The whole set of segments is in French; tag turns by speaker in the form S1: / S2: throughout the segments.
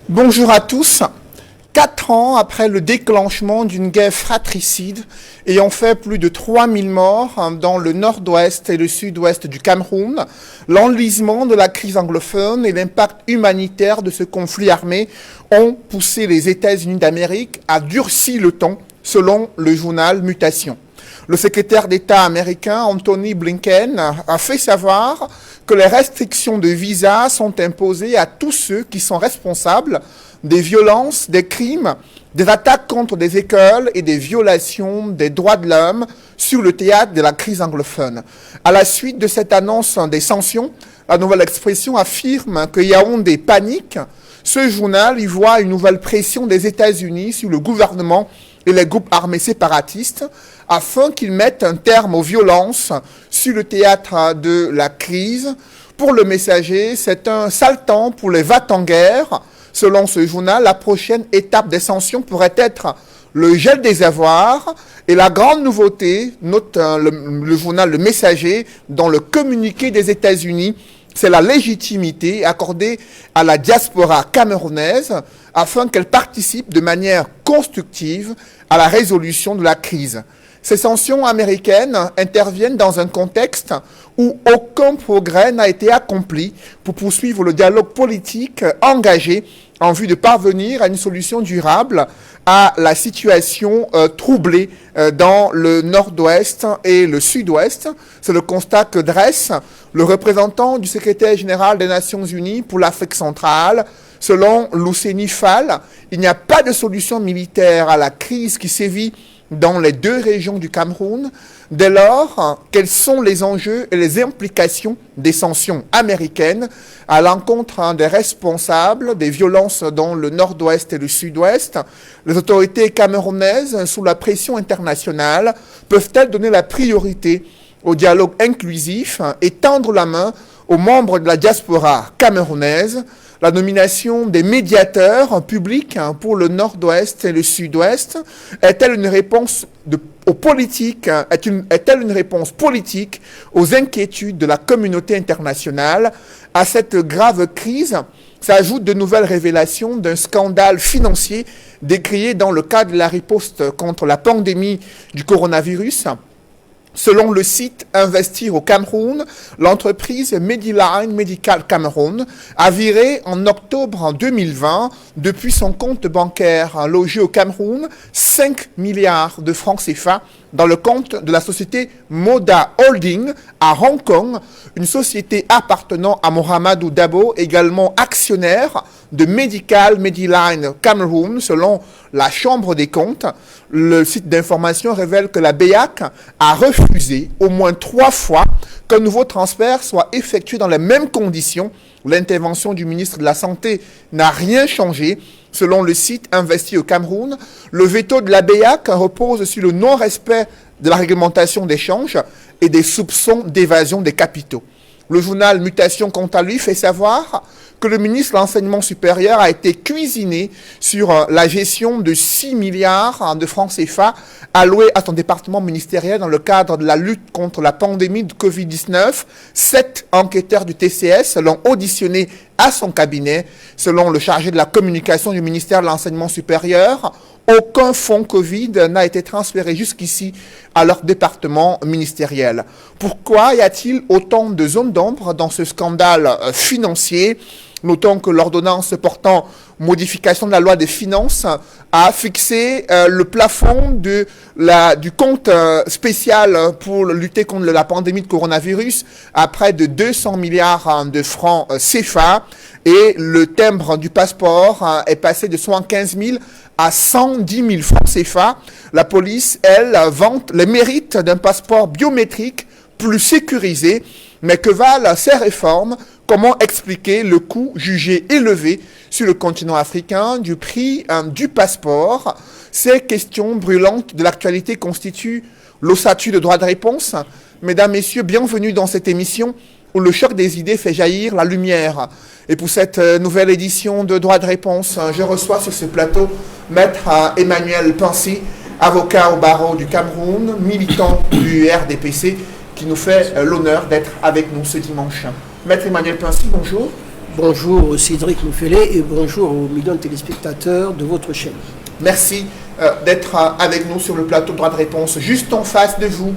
S1: Bonjour à tous. 4 ans après le déclenchement d'une guerre fratricide ayant fait plus de 3000 morts dans le nord-ouest et le sud-ouest du Cameroun, l'enlisement de la crise anglophone et l'impact humanitaire de ce conflit armé ont poussé les États-Unis d'Amérique à durcir le ton, selon le journal Mutation. Le secrétaire d'État américain Anthony Blinken a fait savoir que les restrictions de visa sont imposées à tous ceux qui sont responsables des violences, des crimes, des attaques contre des écoles et des violations des droits de l'homme sur le théâtre de la crise anglophone. À la suite de cette annonce des sanctions, la Nouvelle Expression affirme que Yaoundé panique. Ce journal y voit une nouvelle pression des États-Unis sur le gouvernement et les groupes armés séparatistes afin qu'ils mettent un terme aux violences sur le théâtre de la crise. Pour le Messager, c'est un sale temps pour les va-t-en-guerre. Selon ce journal, la prochaine étape des sanctions pourrait être le gel des avoirs. Et la grande nouveauté, note le journal Le Messager, dans le communiqué des États-Unis, c'est la légitimité accordée à la diaspora camerounaise afin qu'elle participe de manière constructive à la résolution de la crise. Ces sanctions américaines interviennent dans un contexte où aucun progrès n'a été accompli pour poursuivre le dialogue politique engagé en vue de parvenir à une solution durable à la situation troublée dans le nord-ouest et le sud-ouest. C'est le constat que dresse le représentant du secrétaire général des Nations Unies pour l'Afrique centrale. Selon Luceni Fall, il n'y a pas de solution militaire à la crise qui sévit dans les deux régions du Cameroun. Dès lors, quels sont les enjeux et les implications des sanctions américaines à l'encontre des responsables des violences dans le nord-ouest et le sud-ouest? Les autorités camerounaises, sous la pression internationale, peuvent-elles donner la priorité au dialogue inclusif et tendre la main aux membres de la diaspora camerounaise? La nomination des médiateurs publics pour le nord-ouest et le sud-ouest est-elle une réponse aux politiques, est-elle une réponse politique aux inquiétudes de la communauté internationale? À cette grave crise s'ajoutent de nouvelles révélations d'un scandale financier décrié dans le cadre de la riposte contre la pandémie du coronavirus. Selon le site Investir au Cameroun, l'entreprise Mediline Medical Cameroun a viré en octobre 2020, depuis son compte bancaire logé au Cameroun, 5 milliards de francs CFA dans le compte de la société Moda Holding à Hong Kong, une société appartenant à Mohamedou Dabo, également actionnaire de Mediline Cameroun, selon la Chambre des comptes. Le site d'information révèle que la BEAC a refusé au moins 3 fois qu'un nouveau transfert soit effectué dans les mêmes conditions. L'intervention du ministre de la Santé n'a rien changé. Selon le site Investi au Cameroun, le veto de la BEAC repose sur le non-respect de la réglementation d'échange et des soupçons d'évasion des capitaux. Le journal Mutation, quant à lui, fait savoir que le ministre de l'Enseignement supérieur a été cuisiné sur la gestion de 6 milliards de francs CFA alloués à son département ministériel dans le cadre de la lutte contre la pandémie de Covid-19. 7 enquêteurs du TCS l'ont auditionné à son cabinet. Selon le chargé de la communication du ministère de l'Enseignement supérieur, aucun fonds Covid n'a été transféré jusqu'ici à leur département ministériel. Pourquoi y a-t-il autant de zones d'ombre dans ce scandale financier? Notons que l'ordonnance portant modification de la loi des finances a fixé le plafond du compte spécial pour lutter contre la pandémie de coronavirus à près de 200 milliards de francs CFA et le timbre du passeport est passé de 75 000 à 110 000 francs CFA. La police, elle, vante les mérites d'un passeport biométrique plus sécurisé. Mais que valent ces réformes? Comment expliquer le coût jugé élevé sur le continent africain du prix du passeport? Ces questions brûlantes de l'actualité constituent l'ossature de droit de réponse. Mesdames, Messieurs, bienvenue dans cette émission où le choc des idées fait jaillir la lumière. Et pour cette nouvelle édition de droit de réponse, je reçois sur ce plateau Maître Emmanuel Pensy, avocat au barreau du Cameroun, militant du RDPC, qui nous fait l'honneur d'être avec nous ce dimanche. Maître Emmanuel Pensy, bonjour.
S2: Bonjour Cédric Mouffelet et bonjour aux millions de téléspectateurs de votre chaîne.
S1: Merci d'être avec nous sur le plateau de Droit de Réponse. Juste en face de vous,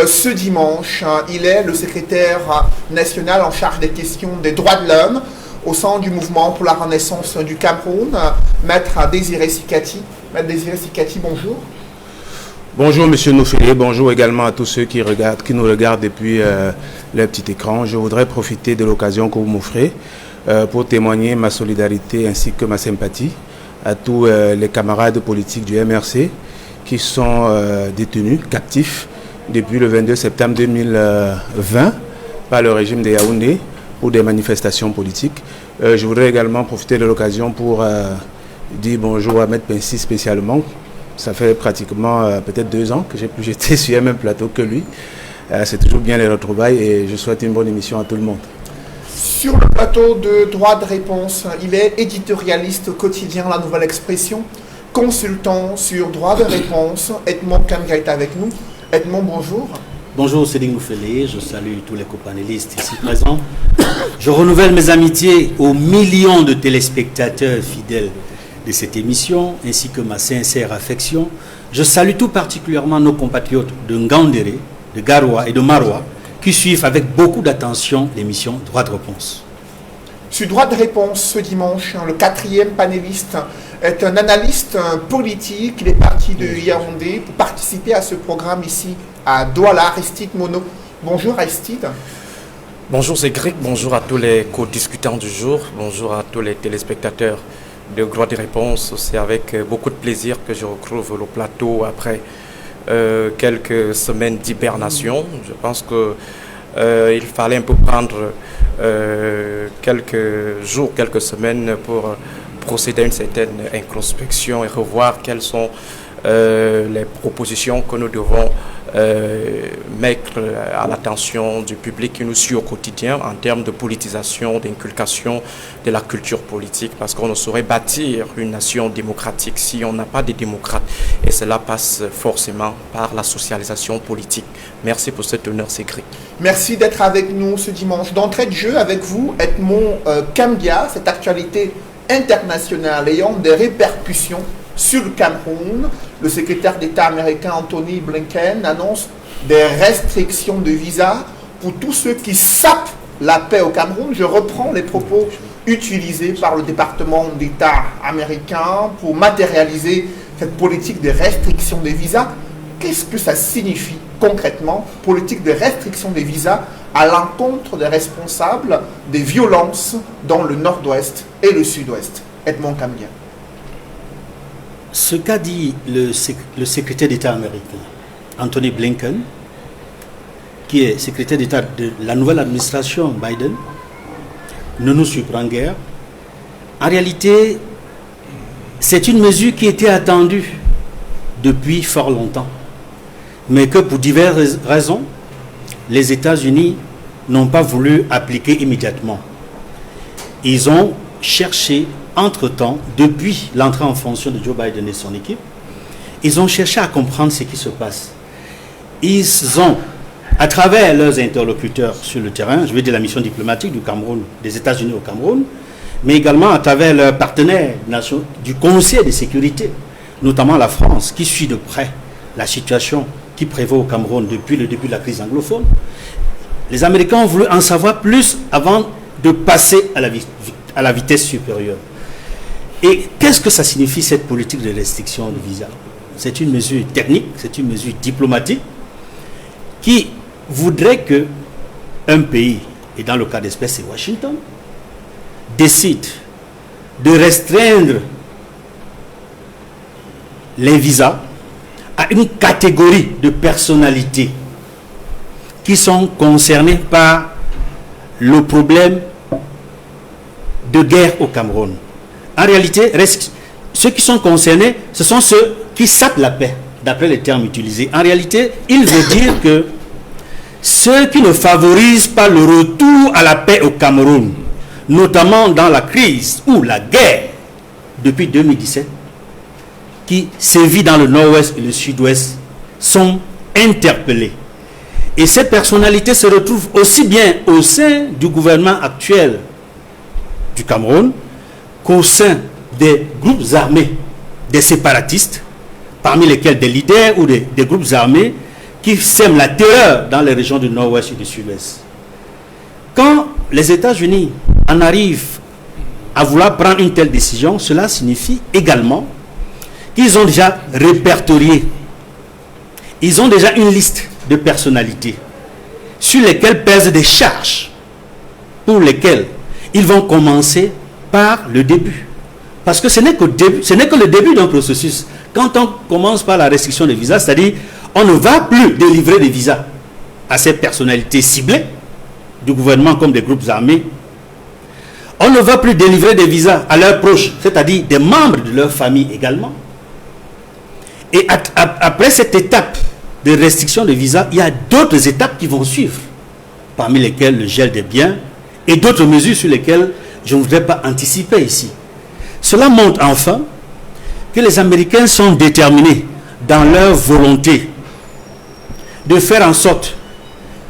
S1: ce dimanche, il est le secrétaire national en charge des questions des droits de l'homme au sein du mouvement pour la renaissance du Cameroun, Maître Désiré Sikati. Maître Désiré Sikati, bonjour.
S3: Bonjour Monsieur Nouffelé, bonjour également à tous ceux qui nous regardent depuis leur petit écran. Je voudrais profiter de l'occasion que vous m'offrez pour témoigner ma solidarité ainsi que ma sympathie à tous les camarades politiques du MRC qui sont détenus, captifs, depuis le 22 septembre 2020 par le régime de Yaoundé pour des manifestations politiques. Je voudrais également profiter de l'occasion pour dire bonjour à Maître Pensi spécialement. Ça fait pratiquement peut-être 2 ans que j'ai pu jeter sur le même plateau que lui. C'est toujours bien les retrouvailles et je souhaite une bonne émission à tout le monde.
S1: Sur le plateau de Droit de Réponse, il est éditorialiste au quotidien La Nouvelle Expression, consultant sur Droit de Réponse. Edmond Kamga est avec nous. Edmond, bonjour.
S4: Bonjour Cédric Mouffelé, je salue tous les copanélistes ici présents. Je renouvelle mes amitiés aux millions de téléspectateurs fidèles de cette émission, ainsi que ma sincère affection. Je salue tout particulièrement nos compatriotes de Ngandéré, de Garoua et de Maroua, qui suivent avec beaucoup d'attention l'émission Droit de Réponse.
S1: Sur Droit de Réponse, ce dimanche, le 4e panéliste est un analyste politique. Il est parti de Yaoundé pour participer à ce programme ici à Douala. Aristide Mono. Bonjour Aristide.
S5: Bonjour Cédric, bonjour à tous les co-discutants du jour, bonjour à tous les téléspectateurs de Droit de Réponse. C'est avec beaucoup de plaisir que je retrouve le plateau après quelques semaines d'hibernation. Je pense qu'il fallait un peu prendre quelques jours, quelques semaines pour procéder à une certaine introspection et revoir quelles sont les propositions que nous devons mettre à l'attention du public qui nous suit au quotidien en termes de politisation, d'inculcation de la culture politique, parce qu'on ne saurait bâtir une nation démocratique si on n'a pas de démocrates, et cela passe forcément par la socialisation politique. Merci pour cet honneur, Cédric.
S1: Merci d'être avec nous ce dimanche. D'entrée de jeu avec vous, Edmond Kamga, cette actualité internationale ayant des répercussions sur le Cameroun. Le secrétaire d'État américain Anthony Blinken annonce des restrictions de visa pour tous ceux qui sapent la paix au Cameroun. Je reprends les propos utilisés par le département d'État américain pour matérialiser cette politique de restriction des visas. Qu'est-ce que ça signifie concrètement, politique de restriction des visas à l'encontre des responsables des violences dans le nord-ouest et le sud-ouest? Edmond Kamga.
S4: Ce qu'a dit le secrétaire d'État américain, Anthony Blinken, qui est secrétaire d'État de la nouvelle administration Biden, ne nous surprend guère. En réalité, c'est une mesure qui était attendue depuis fort longtemps, mais que pour diverses raisons, les États-Unis n'ont pas voulu appliquer immédiatement. Ils ont cherché entre-temps, depuis l'entrée en fonction de Joe Biden et son équipe, ils ont cherché à comprendre ce qui se passe. Ils ont, à travers leurs interlocuteurs sur le terrain, je veux dire la mission diplomatique du Cameroun, des États-Unis au Cameroun, mais également à travers leurs partenaires du Conseil de sécurité, notamment la France, qui suit de près la situation qui prévaut au Cameroun depuis le début de la crise anglophone. Les Américains ont voulu en savoir plus avant de passer à la vitesse supérieure. Et qu'est-ce que ça signifie, cette politique de restriction de visa? C'est une mesure technique, c'est une mesure diplomatique qui voudrait que un pays, et dans le cas d'espèce c'est Washington, décide de restreindre les visas à une catégorie de personnalités qui sont concernées par le problème de guerre au Cameroun. En réalité, ceux qui sont concernés, ce sont ceux qui sapent la paix, d'après les termes utilisés. En réalité, il veut dire que ceux qui ne favorisent pas le retour à la paix au Cameroun, notamment dans la crise ou la guerre depuis 2017, qui sévit dans le nord-ouest et le sud-ouest, sont interpellés. Et ces personnalités se retrouvent aussi bien au sein du gouvernement actuel du Cameroun qu'au sein des groupes armés, des séparatistes, parmi lesquels des leaders ou des groupes armés qui sèment la terreur dans les régions du nord-ouest et du sud-ouest. Quand les États-Unis en arrivent à vouloir prendre une telle décision, cela signifie également qu'ils ont déjà répertorié, ils ont déjà une liste de personnalités sur lesquelles pèsent des charges pour lesquelles ils vont commencer par le début. Parce que ce n'est que le début d'un processus. Quand on commence par la restriction des visas, c'est-à-dire on ne va plus délivrer des visas à ces personnalités ciblées du gouvernement comme des groupes armés. On ne va plus délivrer des visas à leurs proches, c'est-à-dire des membres de leur famille également. Et après cette étape de restriction de visas, il y a d'autres étapes qui vont suivre, parmi lesquelles le gel des biens et d'autres mesures sur lesquelles je ne voudrais pas anticiper ici. Cela montre enfin que les Américains sont déterminés dans leur volonté de faire en sorte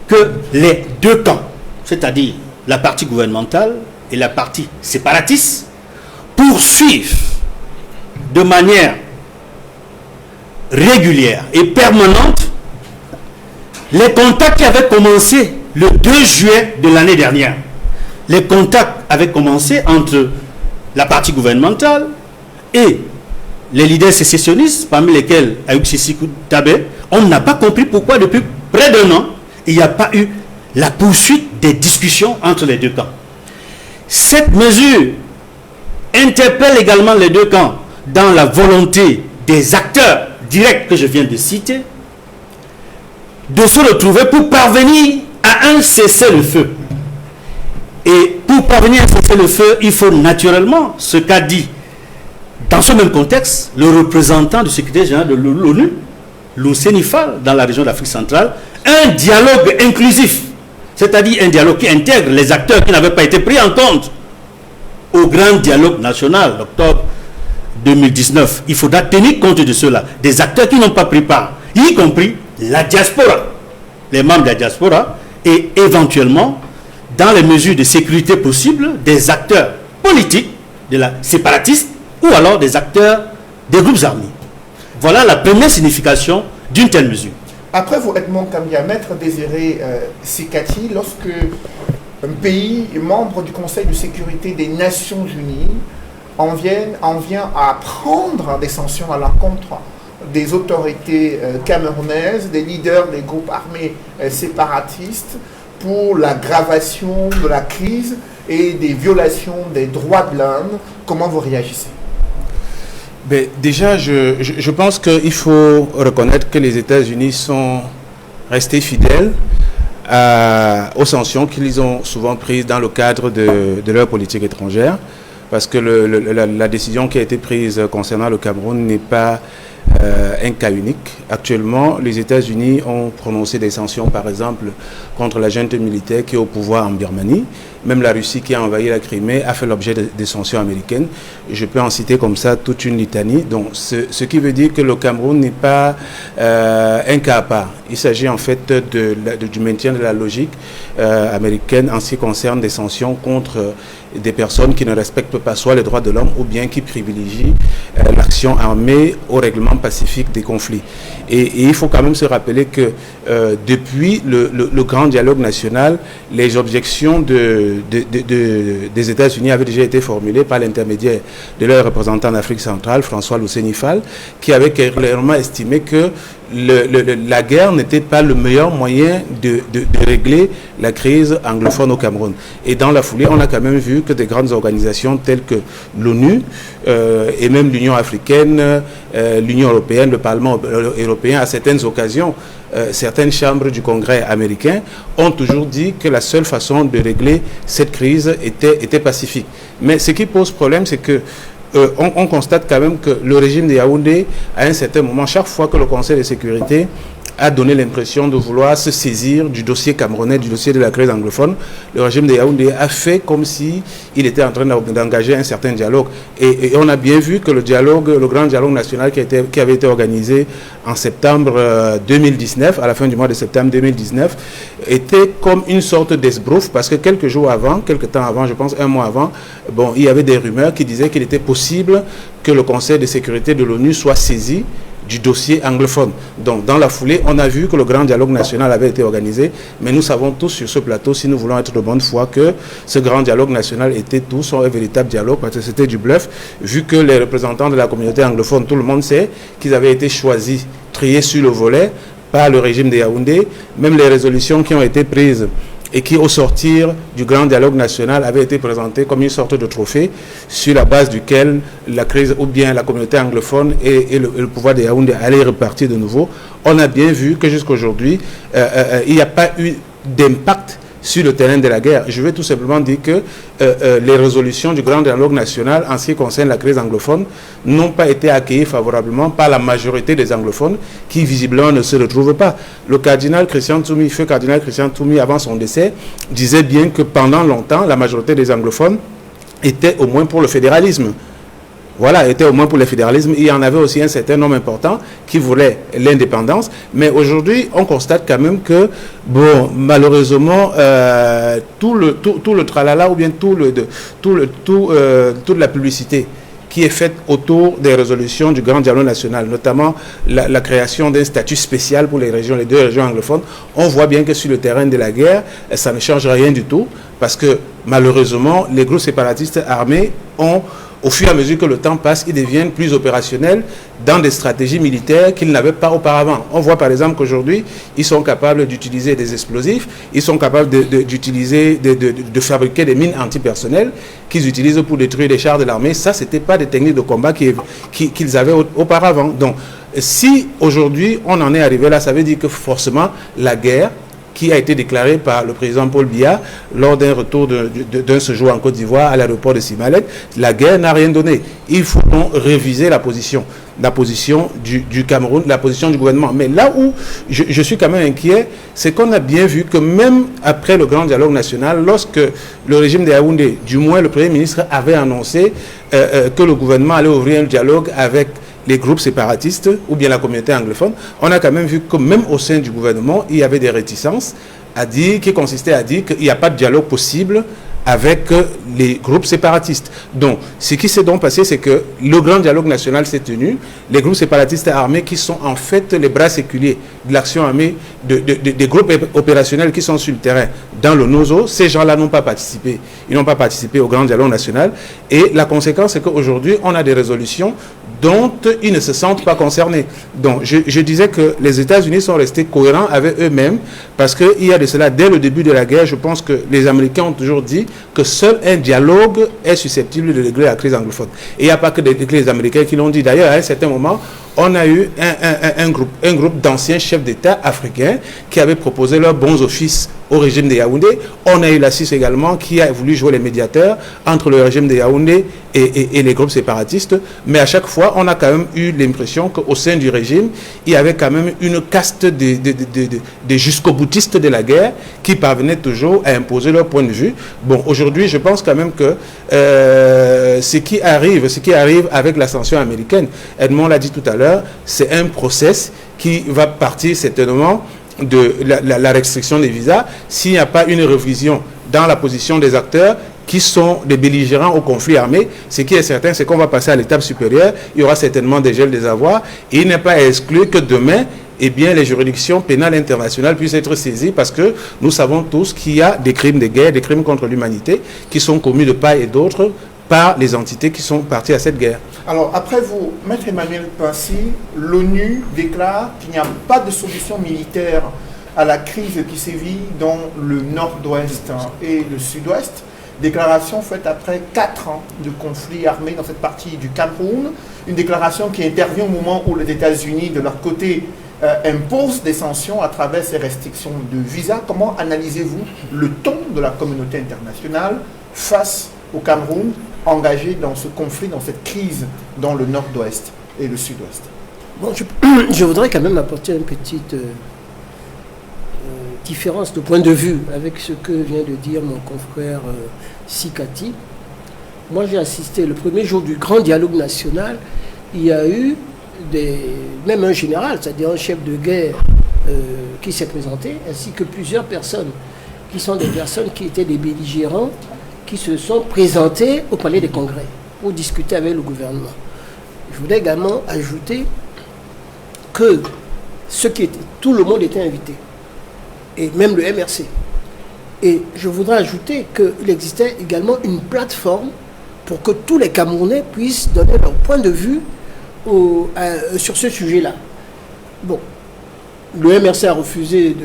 S4: que les deux camps, c'est-à-dire la partie gouvernementale et la partie séparatiste, poursuivent de manière régulière et permanente les contacts qui avaient commencé le 2 juillet de l'année dernière. Les contacts avaient commencé entre la partie gouvernementale et les leaders sécessionnistes, parmi lesquels Ayoub Sékou Tabé. On n'a pas compris pourquoi depuis près d'un an, il n'y a pas eu la poursuite des discussions entre les deux camps. Cette mesure interpelle également les deux camps dans la volonté des acteurs directs que je viens de citer de se retrouver pour parvenir à un cessez-le-feu. Et pour parvenir à un cessez-le-feu, il faut naturellement, ce qu'a dit dans ce même contexte le représentant du secrétaire général de l'ONU, Lousseni Fall, dans la région d'Afrique centrale, un dialogue inclusif, c'est-à-dire un dialogue qui intègre les acteurs qui n'avaient pas été pris en compte au grand dialogue national d'octobre 2019. Il faudra tenir compte de cela, des acteurs qui n'ont pas pris part, y compris la diaspora, les membres de la diaspora, et éventuellement, dans les mesures de sécurité possibles, des acteurs politiques, de la séparatiste, ou alors des acteurs des groupes armés. Voilà la première signification d'une telle mesure.
S1: Après vous, Edmond Kambia, Maître Désiré Sikati, lorsque un pays membre du Conseil de sécurité des Nations Unies en vient à prendre des sanctions à l'encontre des autorités camerounaises, des leaders des groupes armés séparatistes, pour l'aggravation de la crise et des violations des droits de l'homme, comment vous réagissez?
S3: Ben, déjà, je pense qu'il faut reconnaître que les États-Unis sont restés fidèles aux sanctions qu'ils ont souvent prises dans le cadre de leur politique étrangère, parce que la décision qui a été prise concernant le Cameroun n'est pas un cas unique. Actuellement, les États-Unis ont prononcé des sanctions, par exemple, contre la junte militaire qui est au pouvoir en Birmanie. Même la Russie qui a envahi la Crimée a fait l'objet de sanctions américaines. Je peux en citer comme ça toute une litanie. Donc, ce qui veut dire que le Cameroun n'est pas un cas à part. Il s'agit en fait du maintien de la logique américaine en ce qui concerne des sanctions contre des personnes qui ne respectent pas soit les droits de l'homme ou bien qui privilégient l'action armée au règlement pacifique des conflits. Et il faut quand même se rappeler que depuis le grand dialogue national, les objections des États-Unis avaient déjà été formulées par l'intermédiaire de leur représentant d'Afrique centrale, François Lousseni Fall, qui avait clairement estimé que la guerre n'était pas le meilleur moyen de régler la crise anglophone au Cameroun. Et dans la foulée, on a quand même vu que des grandes organisations telles que l'ONU et même l'Union africaine, l'Union européenne, le Parlement européen, à certaines occasions, certaines chambres du Congrès américain ont toujours dit que la seule façon de régler cette crise était pacifique. Mais ce qui pose problème, c'est que on constate quand même que le régime de Yaoundé, à un certain moment, chaque fois que le Conseil de sécurité a donné l'impression de vouloir se saisir du dossier camerounais, du dossier de la crise anglophone. Le régime de Yaoundé a fait comme si il était en train d'engager un certain dialogue. Et on a bien vu que le dialogue, le grand dialogue national qui avait été organisé en septembre 2019, à la fin du mois de septembre 2019, était comme une sorte d'esbrouf, parce que quelques temps avant, je pense un mois avant, bon, il y avait des rumeurs qui disaient qu'il était possible que le Conseil de sécurité de l'ONU soit saisi du dossier anglophone. Donc, dans la foulée, on a vu que le grand dialogue national avait été organisé, mais nous savons tous sur ce plateau, si nous voulons être de bonne foi, que ce grand dialogue national était tous un véritable dialogue, parce que c'était du bluff, vu que les représentants de la communauté anglophone, tout le monde sait qu'ils avaient été choisis, triés sur le volet par le régime de Yaoundé. Même les résolutions qui ont été prises et qui, au sortir du grand dialogue national, avait été présenté comme une sorte de trophée sur la base duquel la crise, ou bien la communauté anglophone et le pouvoir de Yaoundé allaient repartir de nouveau. On a bien vu que jusqu'à aujourd'hui, il n'y a pas eu d'impact sur le terrain de la guerre. Je vais tout simplement dire que les résolutions du grand dialogue national en ce qui concerne la crise anglophone n'ont pas été accueillies favorablement par la majorité des anglophones qui visiblement ne se retrouvent pas. Le cardinal Christian Toumi, feu cardinal Christian Toumi, avant son décès, disait bien que pendant longtemps, la majorité des anglophones était au moins pour le fédéralisme. Voilà, était au moins pour le fédéralisme. Il y en avait aussi un certain nombre important qui voulait l'indépendance. Mais aujourd'hui, on constate quand même que, bon, malheureusement, tout le tralala ou bien toute la publicité qui est faite autour des résolutions du grand dialogue national, notamment la création d'un statut spécial pour les deux régions anglophones, on voit bien que sur le terrain de la guerre, ça ne change rien du tout, parce que malheureusement, les groupes séparatistes armés ont, au fur et à mesure que le temps passe, ils deviennent plus opérationnels dans des stratégies militaires qu'ils n'avaient pas auparavant. On voit par exemple qu'aujourd'hui, ils sont capables d'utiliser des explosifs, ils sont capables de fabriquer des mines antipersonnelles qu'ils utilisent pour détruire les chars de l'armée. Ça, ce n'était pas des techniques de combat qu'ils avaient auparavant. Donc, si aujourd'hui on en est arrivé là, ça veut dire que forcément la guerre qui a été déclaré par le président Paul Biya lors d'un retour d'un séjour en Côte d'Ivoire à l'aéroport de Simalek, la guerre n'a rien donné. Il faut donc réviser la position du Cameroun, la position du gouvernement. Mais là où je suis quand même inquiet, c'est qu'on a bien vu que même après le grand dialogue national, lorsque le régime de Yaoundé, du moins le Premier ministre, avait annoncé que le gouvernement allait ouvrir un dialogue avec les groupes séparatistes ou bien la communauté anglophone, on a quand même vu que même au sein du gouvernement, il y avait des réticences qui consistaient à dire qu'il n'y a pas de dialogue possible avec les groupes séparatistes. Donc, ce qui s'est donc passé, c'est que le grand dialogue national s'est tenu. Les groupes séparatistes armés qui sont en fait les bras séculiers de l'action armée, des groupes opérationnels qui sont sur le terrain dans le Nozo, ces gens-là n'ont pas participé. Ils n'ont pas participé au grand dialogue national. Et la conséquence, c'est qu'aujourd'hui, on a des résolutions dont ils ne se sentent pas concernés. Donc, je disais que les États-Unis sont restés cohérents avec eux-mêmes parce qu'il y a de cela, dès le début de la guerre, je pense que les Américains ont toujours dit que seul un dialogue est susceptible de régler la crise anglophone. Et il n'y a pas que les Américains qui l'ont dit. D'ailleurs, à un certain moment, on a eu un groupe d'anciens chefs d'État africains qui avaient proposé leurs bons offices au régime de Yaoundé. On a eu la CIS également qui a voulu jouer les médiateurs entre le régime de Yaoundé et les groupes séparatistes. Mais à chaque fois, on a quand même eu l'impression qu'au sein du régime, il y avait quand même une caste de jusqu'au-boutistes de la guerre qui parvenaient toujours à imposer leur point de vue. Bon, aujourd'hui, je pense quand même que ce qui arrive avec l'ascension américaine, Edmond l'a dit tout à l'heure, c'est un process qui va partir certainement de la restriction des visas s'il n'y a pas une révision dans la position des acteurs qui sont des belligérants au conflit armé. Ce qui est certain, c'est qu'on va passer à l'étape supérieure. Il y aura certainement des gels des avoirs. Et il n'est pas exclu que demain, eh bien, les juridictions pénales internationales puissent être saisies parce que nous savons tous qu'il y a des crimes de guerre, des crimes contre l'humanité qui sont commis de part et d'autre par les entités qui sont parties à cette guerre.
S1: Alors, après vous, Maître Emmanuel Pincy, l'ONU déclare qu'il n'y a pas de solution militaire à la crise qui sévit dans le nord-ouest et le sud-ouest. Déclaration faite après 4 ans de conflit armé dans cette partie du Cameroun. Une déclaration qui intervient au moment où les États-Unis, de leur côté, imposent des sanctions à travers ces restrictions de visa. Comment analysez-vous le ton de la communauté internationale face au Cameroun engagé dans ce conflit, dans cette crise dans le nord-ouest et le sud-ouest?
S2: Bon, je voudrais quand même apporter une petite différence de point de vue avec ce que vient de dire mon confrère Sikati. Moi, j'ai assisté le premier jour du grand dialogue national. Il y a eu même un général, c'est-à-dire un chef de guerre qui s'est présenté, ainsi que plusieurs personnes qui sont des personnes qui étaient des belligérants, qui se sont présentés au palais des congrès pour discuter avec le gouvernement. Je voudrais également ajouter que tout le monde était invité, et même le MRC. Et je voudrais ajouter qu'il existait également une plateforme pour que tous les Camerounais puissent donner leur point de vue sur ce sujet-là. Bon, le MRC a refusé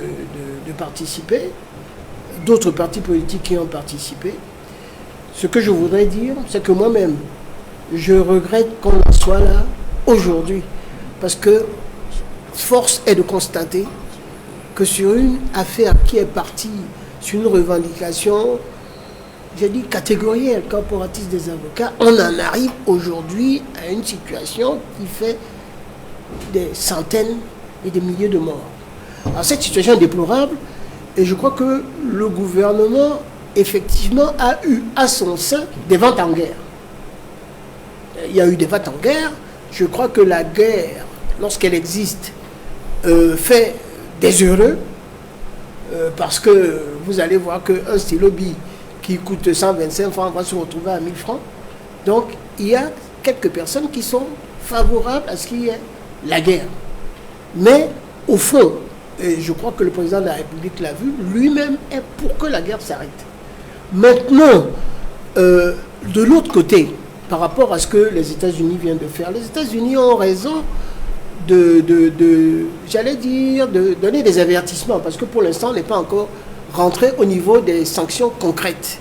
S2: de participer, d'autres partis politiques qui ont participé. Ce que je voudrais dire, c'est que moi-même, je regrette qu'on en soit là aujourd'hui, parce que force est de constater que sur une affaire qui est partie sur une revendication, j'ai dit catégorielle, corporatiste des avocats, on en arrive aujourd'hui à une situation qui fait des centaines et des milliers de morts. Alors cette situation est déplorable, et je crois que le gouvernement, effectivement, a eu à son sein des ventes en guerre. Il y a eu des ventes en guerre. Je crois que la guerre, lorsqu'elle existe, fait des heureux, parce que vous allez voir qu'un stylo bille qui coûte 125 francs va se retrouver à 1000 francs. Donc, il y a quelques personnes qui sont favorables à ce qu'il y ait la guerre. Mais, au fond, et je crois que le président de la République l'a vu, lui-même est pour que la guerre s'arrête. Maintenant, de l'autre côté, par rapport à ce que les États-Unis viennent de faire, les États-Unis ont raison j'allais dire, de donner des avertissements, parce que pour l'instant, on n'est pas encore rentré au niveau des sanctions concrètes,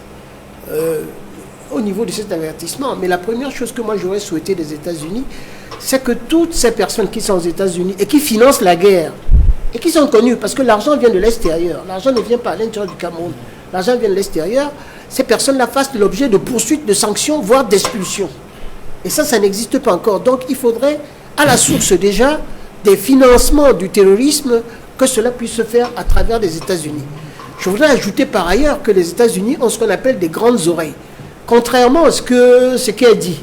S2: au niveau de cet avertissement. Mais la première chose que moi j'aurais souhaité des États-Unis, c'est que toutes ces personnes qui sont aux États-Unis et qui financent la guerre, et qui sont connues, parce que l'argent vient de l'extérieur, l'argent ne vient pas à l'intérieur du Cameroun, l'argent vient de l'extérieur, ces personnes-là fassent l'objet de poursuites, de sanctions, voire d'expulsions. Et ça n'existe pas encore. Donc il faudrait, à la source déjà, des financements du terrorisme, que cela puisse se faire à travers les États-Unis. Je voudrais ajouter par ailleurs que les États-Unis ont ce qu'on appelle des grandes oreilles. Contrairement à ce qui est dit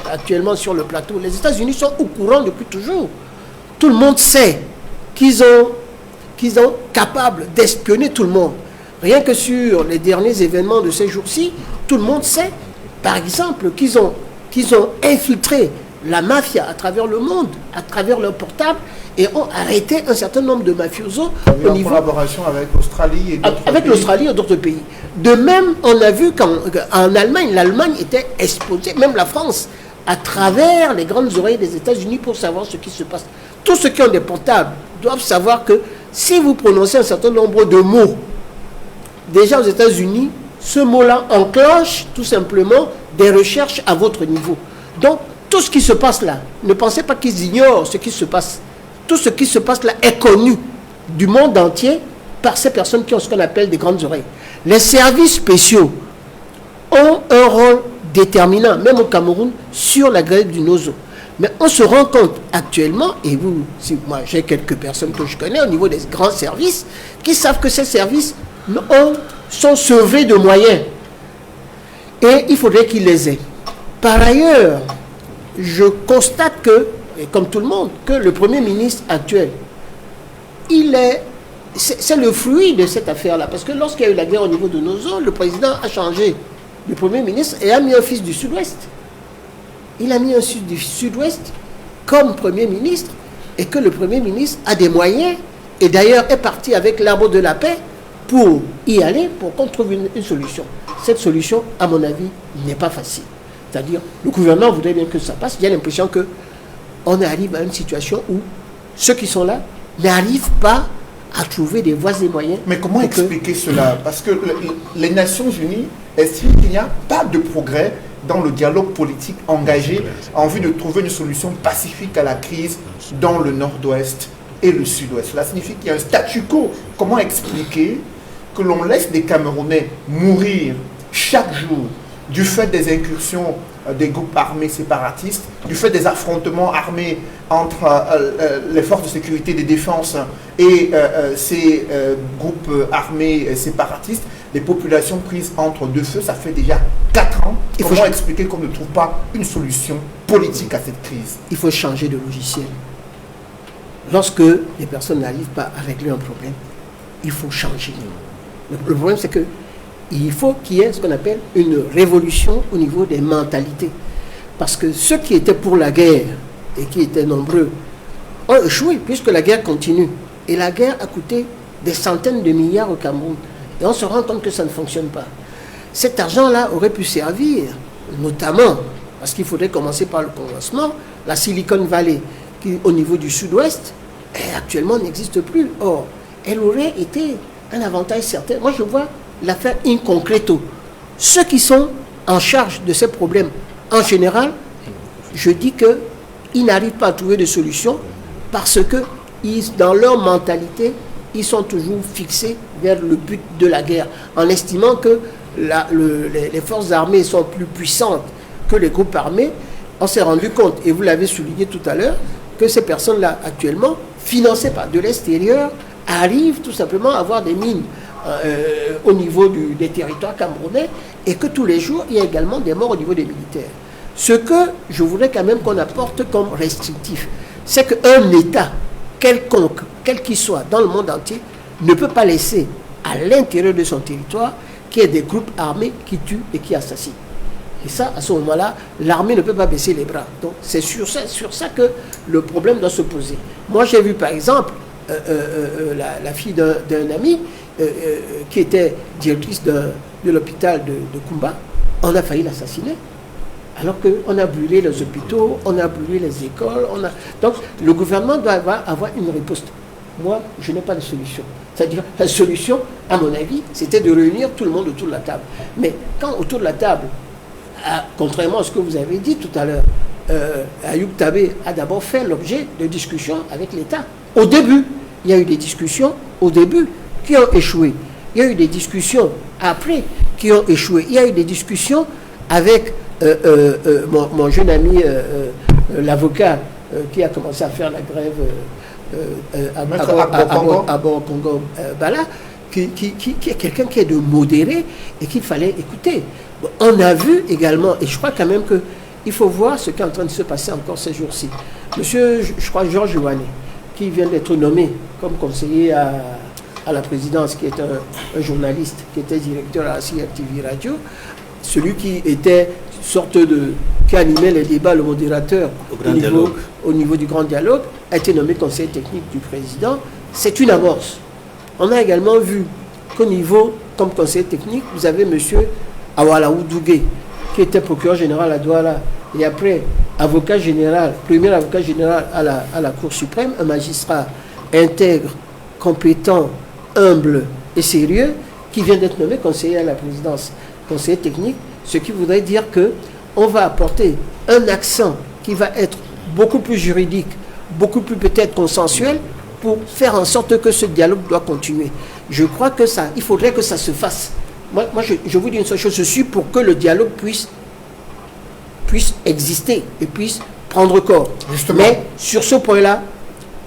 S2: actuellement sur le plateau, les États-Unis sont au courant depuis toujours. Tout le monde sait qu'ils sont capables d'espionner tout le monde. Rien que sur les derniers événements de ces jours-ci, tout le monde sait, par exemple, qu'ils ont infiltré la mafia à travers le monde, à travers leurs portables, et ont arrêté un certain nombre de mafiosos
S1: au niveau... En collaboration avec l'Australie et d'autres pays.
S2: Avec l'Australie et d'autres pays. De même, on a vu qu'en Allemagne, l'Allemagne était exposée, même la France, à travers les grandes oreilles des États-Unis pour savoir ce qui se passe. Tous ceux qui ont des portables doivent savoir que si vous prononcez un certain nombre de mots, déjà aux États-Unis, ce mot-là enclenche tout simplement des recherches à votre niveau. Donc, tout ce qui se passe là, ne pensez pas qu'ils ignorent ce qui se passe. Tout ce qui se passe là est connu du monde entier par ces personnes qui ont ce qu'on appelle des grandes oreilles. Les services spéciaux ont un rôle déterminant, même au Cameroun, sur la grève du Nozo. Mais on se rend compte actuellement, et moi j'ai quelques personnes que je connais au niveau des grands services, qui savent que ces services sont sevrés de moyens. Et il faudrait qu'ils les aient. Par ailleurs, je constate que, et comme tout le monde, que le Premier ministre actuel, c'est le fruit de cette affaire-là. Parce que lorsqu'il y a eu la guerre au niveau de Nozo, le président a changé le Premier ministre et a mis un fils du Sud-Ouest. Il a mis un fils du Sud-Ouest comme Premier ministre, et que le Premier ministre a des moyens, et d'ailleurs est parti avec l'arbre de la paix pour y aller, pour qu'on trouve une solution. Cette solution, à mon avis, n'est pas facile. C'est-à-dire, le gouvernement voudrait bien que ça passe. Il y a l'impression qu'on arrive à une situation où ceux qui sont là n'arrivent pas à trouver des voies et moyens.
S1: Mais comment expliquer cela? Parce que les Nations Unies estiment qu'il n'y a pas de progrès dans le dialogue politique engagé en vue de trouver une solution pacifique à la crise dans le nord-ouest et le sud-ouest. Cela signifie qu'il y a un statu quo. Comment expliquer que l'on laisse des Camerounais mourir chaque jour du fait des incursions des groupes armés séparatistes, du fait des affrontements armés entre les forces de sécurité et de défense et ces groupes armés séparatistes, les populations prises entre deux feux, ça fait déjà 4 ans. Comment expliquer qu'on ne trouve pas une solution politique à cette crise?
S2: Il faut changer de logiciel. Lorsque les personnes n'arrivent pas à régler un problème, il faut changer. Le problème, c'est que il faut qu'il y ait ce qu'on appelle une révolution au niveau des mentalités. Parce que ceux qui étaient pour la guerre, et qui étaient nombreux, ont échoué, puisque la guerre continue. Et la guerre a coûté des centaines de milliards au Cameroun. Et on se rend compte que ça ne fonctionne pas. Cet argent-là aurait pu servir, notamment, parce qu'il faudrait commencer par le commencement, la Silicon Valley, qui au niveau du sud-ouest, actuellement n'existe plus. Or, elle aurait été un avantage certain. Moi, je vois l'affaire in concreto. Ceux qui sont en charge de ces problèmes, en général, je dis qu'ils n'arrivent pas à trouver de solution parce que dans leur mentalité, ils sont toujours fixés vers le but de la guerre, en estimant que les forces armées sont plus puissantes que les groupes armés. On s'est rendu compte, et vous l'avez souligné tout à l'heure, que ces personnes-là, actuellement, financées par de l'extérieur, arrivent tout simplement à avoir des mines au niveau des territoires camerounais, et que tous les jours, il y a également des morts au niveau des militaires. Ce que je voudrais quand même qu'on apporte comme restrictif, c'est qu'un État quelconque, quel qu'il soit, dans le monde entier, ne peut pas laisser à l'intérieur de son territoire qu'il y ait des groupes armés qui tuent et qui assassinent. Et ça, à ce moment-là, l'armée ne peut pas baisser les bras. Donc, c'est sur ça que le problème doit se poser. Moi, j'ai vu, par exemple, la fille d'un ami qui était directrice de l'hôpital de Kumba. On a failli l'assassiner. Alors qu'on a brûlé les hôpitaux, on a brûlé les écoles. Donc, le gouvernement doit avoir une riposte. Moi, je n'ai pas de solution. C'est-à-dire, la solution, à mon avis, c'était de réunir tout le monde autour de la table. Mais quand autour de la table, contrairement à ce que vous avez dit tout à l'heure, Ayoub Tabé a d'abord fait l'objet de discussions avec l'État. Au début, il y a eu des discussions, au début, qui ont échoué. Il y a eu des discussions après qui ont échoué. Il y a eu des discussions avec mon jeune ami, l'avocat, qui a commencé à faire la grève à Bord-Congo Bala, qui est quelqu'un qui est de modéré et qu'il fallait écouter. Bon, on a vu également, et je crois quand même qu'il faut voir ce qui est en train de se passer encore ces jours-ci. Monsieur, je crois, Georges Ouané, qui vient d'être nommé comme conseiller à la présidence, qui est un journaliste, qui était directeur à la CRTV Radio, celui qui était qui animait les débats, le modérateur au niveau du Grand Dialogue, a été nommé conseiller technique du président. C'est une amorce. On a également vu qu'au niveau, comme conseiller technique, vous avez monsieur Awala Oudougué, qui était procureur général à Douala, et après avocat général, premier avocat général à la Cour suprême, un magistrat intègre, compétent, humble et sérieux, qui vient d'être nommé conseiller à la présidence, conseiller technique, ce qui voudrait dire qu'on va apporter un accent qui va être beaucoup plus juridique, beaucoup plus peut-être consensuel, pour faire en sorte que ce dialogue doit continuer. Je crois que il faudrait que ça se fasse. Moi je vous dis une seule chose, je suis pour que le dialogue puisse exister et puisse prendre corps. Justement. Mais sur ce point-là,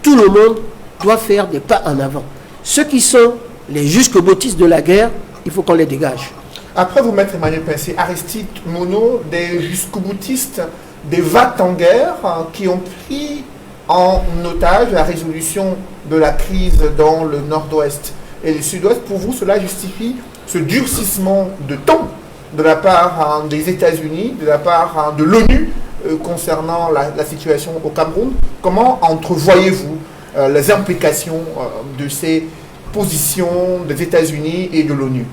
S2: tout le monde doit faire des pas en avant. Ceux qui sont les jusqu'au-boutistes de la guerre, il faut qu'on les dégage.
S1: Après vous, Maître Emmanuel Pincé, Aristide Monod, des jusqu'au-boutistes, des va-t-en guerre qui ont pris en otage la résolution de la crise dans le nord-ouest et le sud-ouest. Pour vous, cela justifie ce durcissement de ton de la part des États-Unis, de la part de l'ONU concernant la situation au Cameroun? Comment entrevoyez-vous les implications de ces positions des États-Unis et de l'ONU?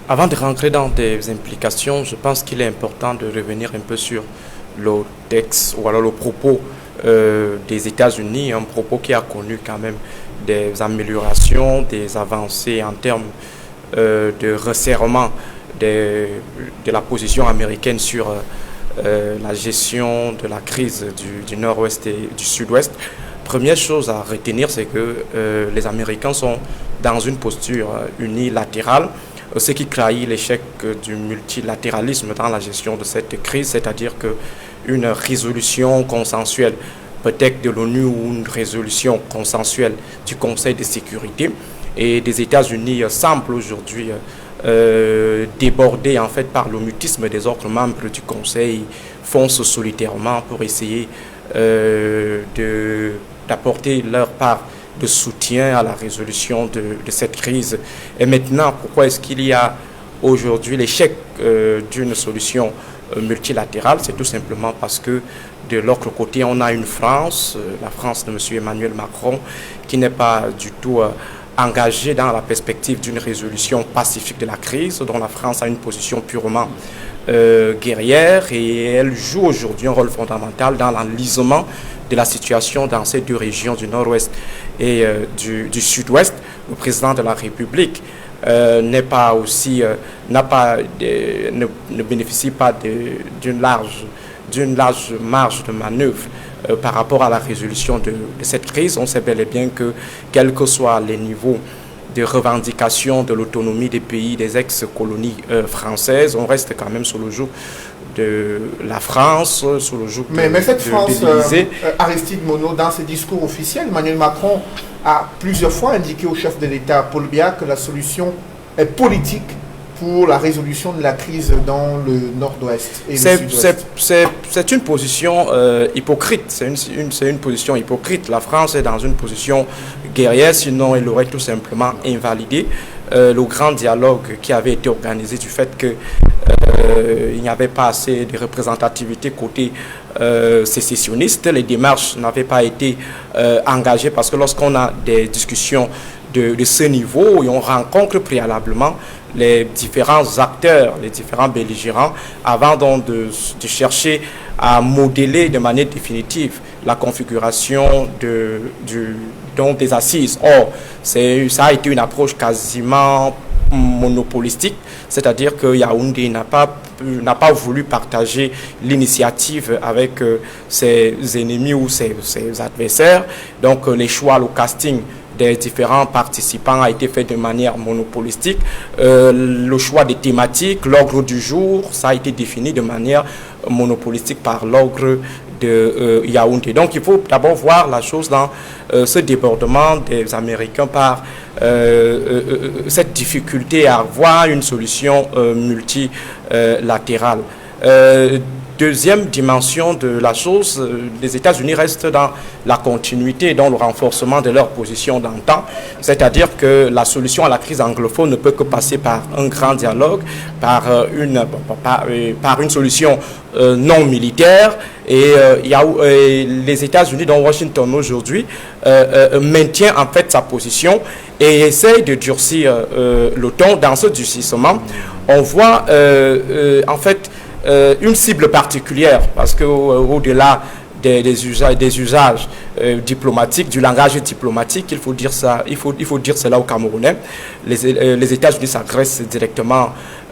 S5: Avant de rentrer dans des implications, je pense qu'il est important de revenir un peu sur le texte ou alors le propos des États-Unis, un propos qui a connu quand même des améliorations, des avancées en termes de resserrement de la position américaine sur la gestion de la crise du nord-ouest et du sud-ouest. Première chose à retenir, c'est que les Américains sont dans une posture unilatérale ce qui trahit l'échec du multilatéralisme dans la gestion de cette crise, c'est-à-dire qu'une résolution consensuelle, peut-être de l'ONU ou une résolution consensuelle du Conseil de sécurité et des États-Unis semble aujourd'hui débordés en fait par le mutisme des autres membres du Conseil, foncent solitairement pour essayer d'apporter leur part de soutien à la résolution de cette crise. Et maintenant, pourquoi est-ce qu'il y a aujourd'hui l'échec d'une solution multilatérale? C'est tout simplement parce que de l'autre côté, on a une France, la France de M. Emmanuel Macron, qui n'est pas du tout engagée dans la perspective d'une résolution pacifique de la crise, dont la France a une position purement guerrière, et elle joue aujourd'hui un rôle fondamental dans l'enlisement de la situation dans ces deux régions du nord-ouest et du sud-ouest. Le président de la République ne bénéficie pas d'une large marge de manœuvre par rapport à la résolution de cette crise. On sait bel et bien que, quels que soient les niveaux de revendication de l'autonomie des pays, des ex-colonies françaises, on reste quand même sous le joug de la France, sous le joug
S1: mais cette France,
S5: l'Élysée.
S1: Aristide Monod, dans ses discours officiels, Emmanuel Macron a plusieurs fois indiqué au chef de l'État, Paul Biya, que la solution est politique pour la résolution de la crise dans le nord-ouest et le sud-ouest.
S5: C'est une position hypocrite, c'est une position hypocrite. La France est dans une position guerrière, sinon elle aurait tout simplement invalidé le grand dialogue qui avait été organisé du fait que il n'y avait pas assez de représentativité côté sécessionniste. Les démarches n'avaient pas été engagées parce que lorsqu'on a des discussions de ce niveau et on rencontre préalablement les différents acteurs, les différents belligérants, avant donc de chercher à modeler de manière définitive la configuration des assises. Or, ça a été une approche quasiment monopolistique, c'est-à-dire que Yaoundé n'a pas voulu partager l'initiative avec ses ennemis ou ses adversaires. Donc les choix, le casting des différents participants a été fait de manière monopolistique. Le choix des thématiques, l'ordre du jour, ça a été défini de manière monopolistique par l'ordre de Yaoundé. Donc il faut d'abord voir la chose dans ce débordement des Américains par cette difficulté à avoir une solution multilatérale. Deuxième dimension de la chose, les États-Unis restent dans la continuité, dans le renforcement de leur position d'antan, c'est-à-dire que la solution à la crise anglophone ne peut que passer par un grand dialogue, par une solution non militaire, et les États-Unis, dont Washington aujourd'hui, maintient en fait sa position et essaye de durcir le ton. Dans ce durcissement, on voit en fait une cible particulière, parce qu'au-delà des usages diplomatiques, du langage diplomatique, il faut dire cela aux Camerounais. Les États-Unis s'adressent directement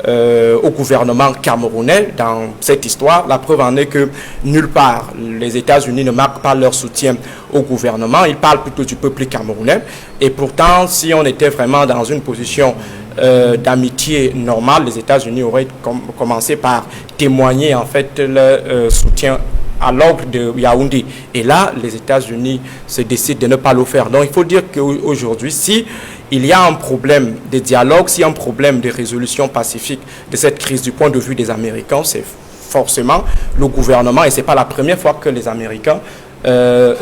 S5: au gouvernement camerounais dans cette histoire. La preuve en est que nulle part les États-Unis ne marquent pas leur soutien au gouvernement, ils parlent plutôt du peuple camerounais. Et pourtant, si on était vraiment dans une position d'amitié normale, les États-Unis auraient commencé par témoigner en fait leur soutien à l'ordre de Yaoundé. Et là, les États-Unis se décident de ne pas le faire. Donc il faut dire qu'aujourd'hui, si il y a un problème de dialogue, s'il y a un problème de résolution pacifique de cette crise du point de vue des Américains, c'est forcément le gouvernement, et ce n'est pas la première fois que les Américains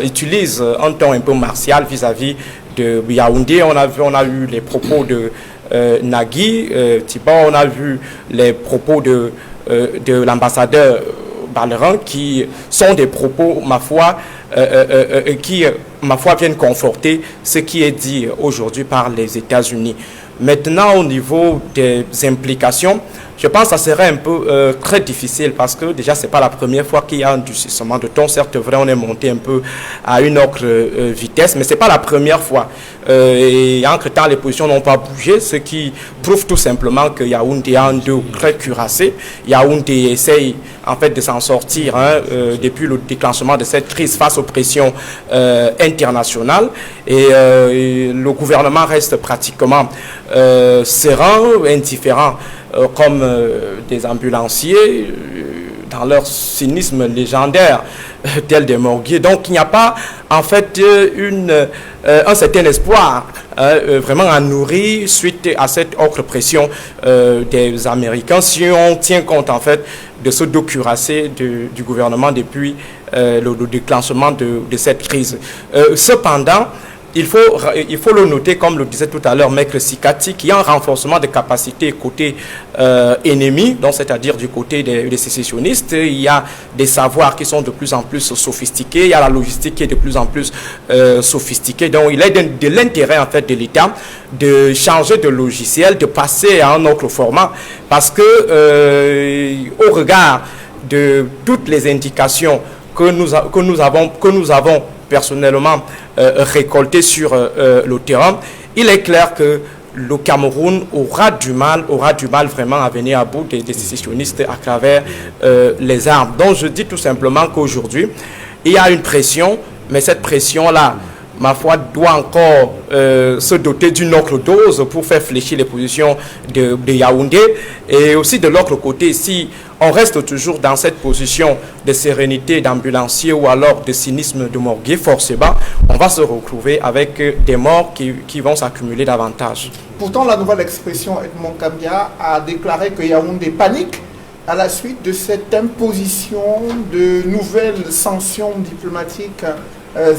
S5: utilisent un ton un peu martial vis-à-vis de Yaoundé. On a eu les propos de Nagui, Thibault, on a vu les propos de l'ambassadeur Balerin, qui sont des propos, ma foi, viennent conforter ce qui est dit aujourd'hui par les États-Unis. Maintenant, au niveau des implications, je pense que ça serait un peu très difficile parce que déjà, c'est pas la première fois qu'il y a un durcissement de ton. Certes, vrai, on est monté un peu à une autre vitesse, mais c'est pas la première fois. Et entre-temps, les positions n'ont pas bougé, ce qui prouve tout simplement que Yaoundé a un dos très cuirassé. Yaoundé essaye en fait de s'en sortir depuis le déclenchement de cette crise face aux pressions internationales. Et le gouvernement reste pratiquement serein, indifférent, comme des ambulanciers dans leur cynisme légendaire, tel des morguiers. Donc il n'y a pas en fait un certain espoir vraiment à nourrir suite à cette autre pression des Américains, si on tient compte en fait de ce dos cuirassé du gouvernement depuis le déclenchement de cette crise. Cependant, il faut le noter, comme le disait tout à l'heure Maître Sikati, qu'il y a un renforcement des capacités côté ennemi, donc c'est-à-dire du côté des sécessionnistes. Il y a des savoirs qui sont de plus en plus sophistiqués, il y a la logistique qui est de plus en plus sophistiquée. Donc il est de l'intérêt en fait de l'État de changer de logiciel, de passer à un autre format, parce que au regard de toutes les indications que nous avons personnellement récolté sur le terrain, il est clair que le Cameroun aura du mal vraiment à venir à bout des sécessionnistes à travers les armes. Donc je dis tout simplement qu'aujourd'hui, il y a une pression, mais cette pression-là, ma foi, doit encore se doter d'une autre dose pour faire fléchir les positions de Yaoundé. Et aussi de l'autre côté, si on reste toujours dans cette position de sérénité d'ambulancier ou alors de cynisme de morguier, forcément, on va se retrouver avec des morts qui vont s'accumuler davantage.
S1: Pourtant, la nouvelle expression Edmond Kambia a déclaré que Yaoundé panique à la suite de cette imposition de nouvelles sanctions diplomatiques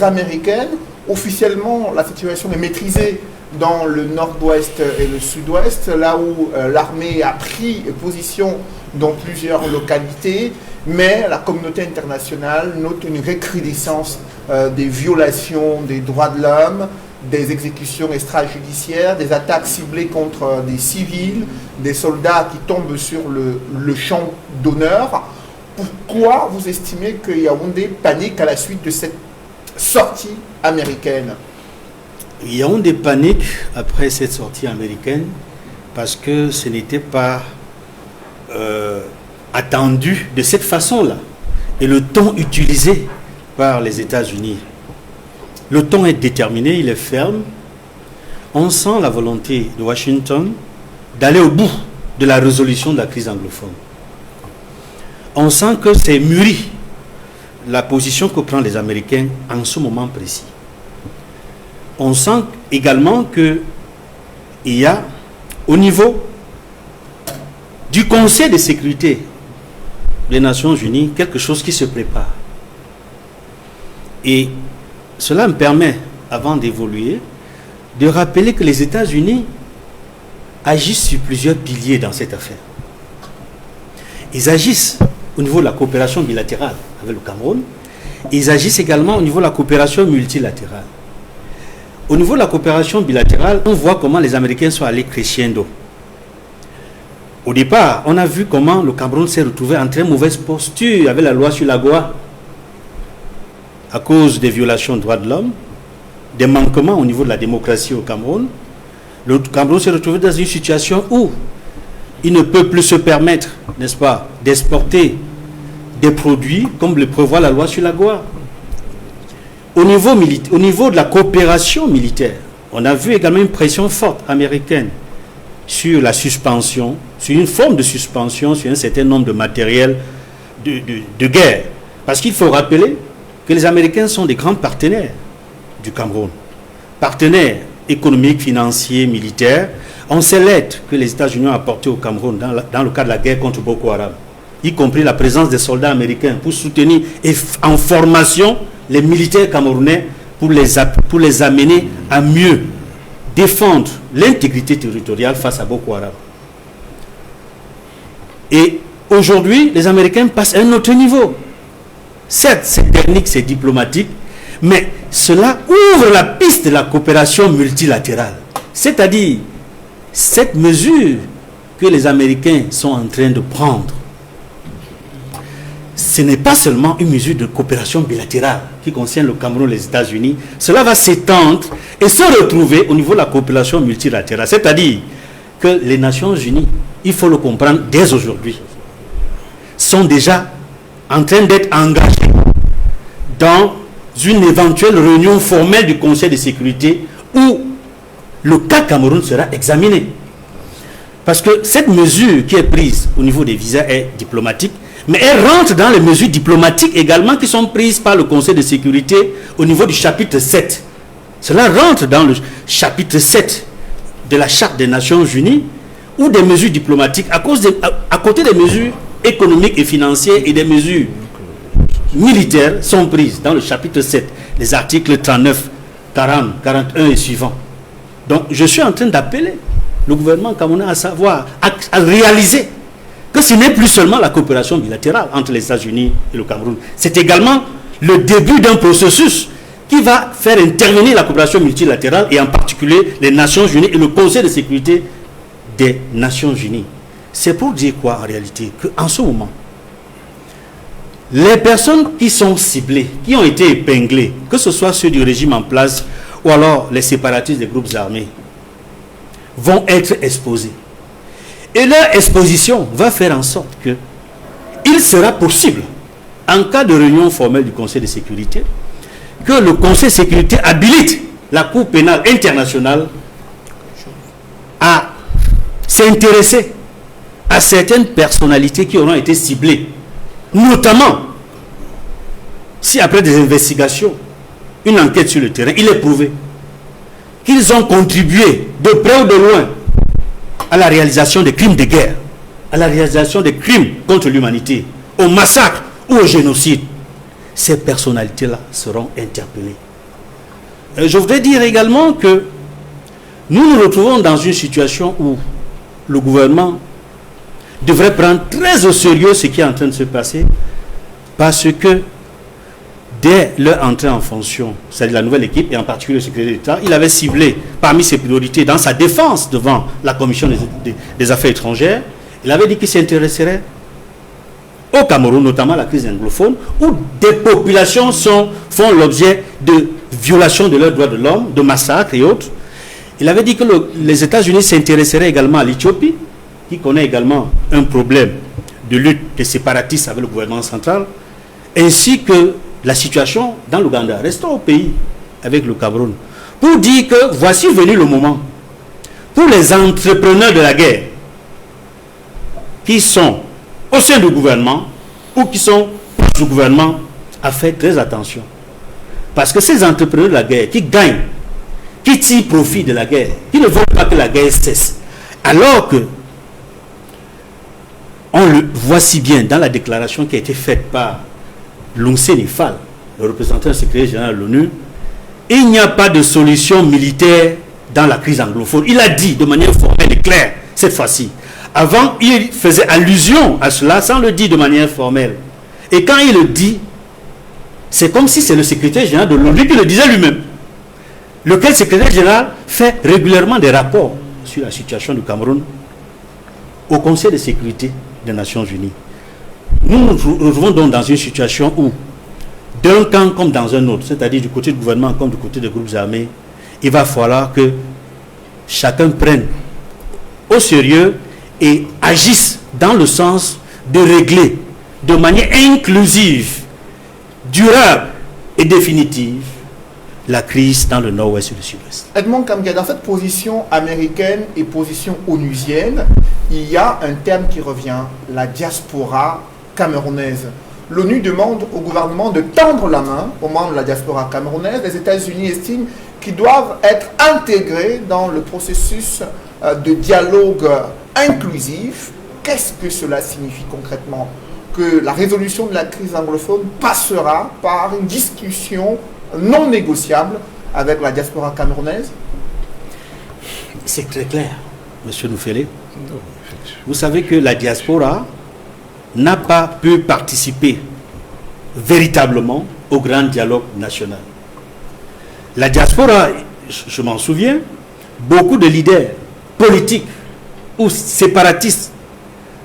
S1: américaines. Officiellement, la situation est maîtrisée dans le nord-ouest et le sud-ouest, là où l'armée a pris position dans plusieurs localités, mais la communauté internationale note une recrudescence des violations des droits de l'homme, des exécutions extrajudiciaires, des attaques ciblées contre des civils, des soldats qui tombent sur le champ d'honneur. Pourquoi vous estimez que Yaoundé panique à la suite de cette sortie américaine?
S4: Yaoundé panique après cette sortie américaine parce que ce n'était pas attendu de cette façon-là. Et le ton utilisé par les États-Unis, le ton est déterminé, il est ferme. On sent la volonté de Washington d'aller au bout de la résolution de la crise anglophone. On sent que c'est mûri la position que prennent les Américains en ce moment précis. On sent également qu'il y a au niveau du Conseil de sécurité des Nations Unies quelque chose qui se prépare. Et cela me permet, avant d'évoluer, de rappeler que les États-Unis agissent sur plusieurs piliers dans cette affaire. Ils agissent au niveau de la coopération bilatérale avec le Cameroun. Ils agissent également au niveau de la coopération multilatérale. Au niveau de la coopération bilatérale, on voit comment les Américains sont allés crescendo. Au départ, on a vu comment le Cameroun s'est retrouvé en très mauvaise posture avec la loi sur l'AGOA à cause des violations des droits de l'homme, des manquements au niveau de la démocratie au Cameroun. Le Cameroun s'est retrouvé dans une situation où il ne peut plus se permettre, n'est-ce pas, d'exporter des produits comme le prévoit la loi sur l'AGOA. Au niveau de la coopération militaire, on a vu également une pression forte américaine sur la suspension, sur une forme de suspension, sur un certain nombre de matériels de guerre. Parce qu'il faut rappeler que les Américains sont des grands partenaires du Cameroun. Partenaires économiques, financiers, militaires. On sait l'aide que les États-Unis ont apportée au Cameroun dans le cadre de la guerre contre Boko Haram, y compris la présence des soldats américains pour soutenir et en formation les militaires camerounais pour les amener à mieux défendre l'intégrité territoriale face à Boko Haram. Et aujourd'hui, les Américains passent à un autre niveau. Certes, c'est technique, c'est diplomatique, mais cela ouvre la piste de la coopération multilatérale. C'est-à-dire, cette mesure que les Américains sont en train de prendre, ce n'est pas seulement une mesure de coopération bilatérale qui concerne le Cameroun et les États-Unis. Cela va s'étendre et se retrouver au niveau de la coopération multilatérale. C'est-à-dire que les Nations Unies, il faut le comprendre dès aujourd'hui, sont déjà en train d'être engagées dans une éventuelle réunion formelle du Conseil de sécurité où le cas Cameroun sera examiné. Parce que cette mesure qui est prise au niveau des visas est diplomatique, mais elle rentre dans les mesures diplomatiques également qui sont prises par le Conseil de sécurité au niveau du chapitre 7. Cela rentre dans le chapitre 7 de la Charte des Nations Unies, où des mesures diplomatiques, à côté des mesures économiques et financières et des mesures militaires, sont prises dans le chapitre 7, les articles 39, 40, 41 et suivants. Donc je suis en train d'appeler le gouvernement camerounais à réaliser que ce n'est plus seulement la coopération bilatérale entre les États-Unis et le Cameroun. C'est également le début d'un processus qui va faire intervenir la coopération multilatérale et en particulier les Nations Unies et le Conseil de sécurité des Nations Unies. C'est pour dire quoi en réalité? Qu'en ce moment, les personnes qui sont ciblées, qui ont été épinglées, que ce soit ceux du régime en place ou alors les séparatistes des groupes armés, vont être exposés. Et leur exposition va faire en sorte que il sera possible, en cas de réunion formelle du Conseil de sécurité, que le Conseil de sécurité habilite la Cour pénale internationale à s'intéresser à certaines personnalités qui auront été ciblées, notamment si après des investigations, une enquête sur le terrain, il est prouvé qu'ils ont contribué de près ou de loin à la réalisation des crimes de guerre, à la réalisation des crimes contre l'humanité, au massacre ou au génocide. Ces personnalités-là seront interpellées. Je voudrais dire également que nous nous retrouvons dans une situation où le gouvernement devrait prendre très au sérieux ce qui est en train de se passer, parce que dès leur entrée en fonction, c'est-à-dire la nouvelle équipe, et en particulier le secrétaire d'État, il avait ciblé parmi ses priorités dans sa défense devant la Commission des Affaires étrangères, il avait dit qu'il s'intéresserait au Cameroun, notamment la crise anglophone, où des populations font l'objet de violations de leurs droits de l'homme, de massacres et autres. Il avait dit que les États-Unis s'intéresseraient également à l'Éthiopie, qui connaît également un problème de lutte des séparatistes avec le gouvernement central, ainsi que la situation dans l'Ouganda. Restons au pays avec le Cameroun pour dire que voici venu le moment pour les entrepreneurs de la guerre qui sont au sein du gouvernement ou qui sont proches du gouvernement à faire très attention. Parce que ces entrepreneurs de la guerre qui gagnent, qui tirent profit de la guerre, qui ne veulent pas que la guerre cesse, alors que on le voit si bien dans la déclaration qui a été faite par Lungseni Fall, le représentant secrétaire général de l'ONU, il n'y a pas de solution militaire dans la crise anglophone. Il a dit de manière formelle et claire cette fois-ci. Avant, il faisait allusion à cela sans le dire de manière formelle. Et quand il le dit, c'est comme si c'est le secrétaire général de l'ONU qui le disait lui-même. Lequel secrétaire général fait régulièrement des rapports sur la situation du Cameroun au Conseil de sécurité des Nations Unies. Nous nous retrouvons donc dans une situation où, d'un camp comme dans un autre, c'est-à-dire du côté du gouvernement comme du côté des groupes armés, il va falloir que chacun prenne au sérieux et agisse dans le sens de régler de manière inclusive, durable et définitive la crise dans le nord-ouest et le sud-ouest.
S1: Edmond Kamga, dans cette position américaine et position onusienne, il y a un terme qui revient, la diaspora camerounaise. L'ONU demande au gouvernement de tendre la main aux membres de la diaspora camerounaise. Les États-Unis estiment qu'ils doivent être intégrés dans le processus de dialogue inclusif. Qu'est-ce que cela signifie concrètement? Que la résolution de la crise anglophone passera par une discussion non négociable avec la diaspora camerounaise?
S4: C'est très clair, M. Noufélé. Vous savez que la diaspora n'a pas pu participer véritablement au grand dialogue national. La diaspora, je m'en souviens, beaucoup de leaders politiques ou séparatistes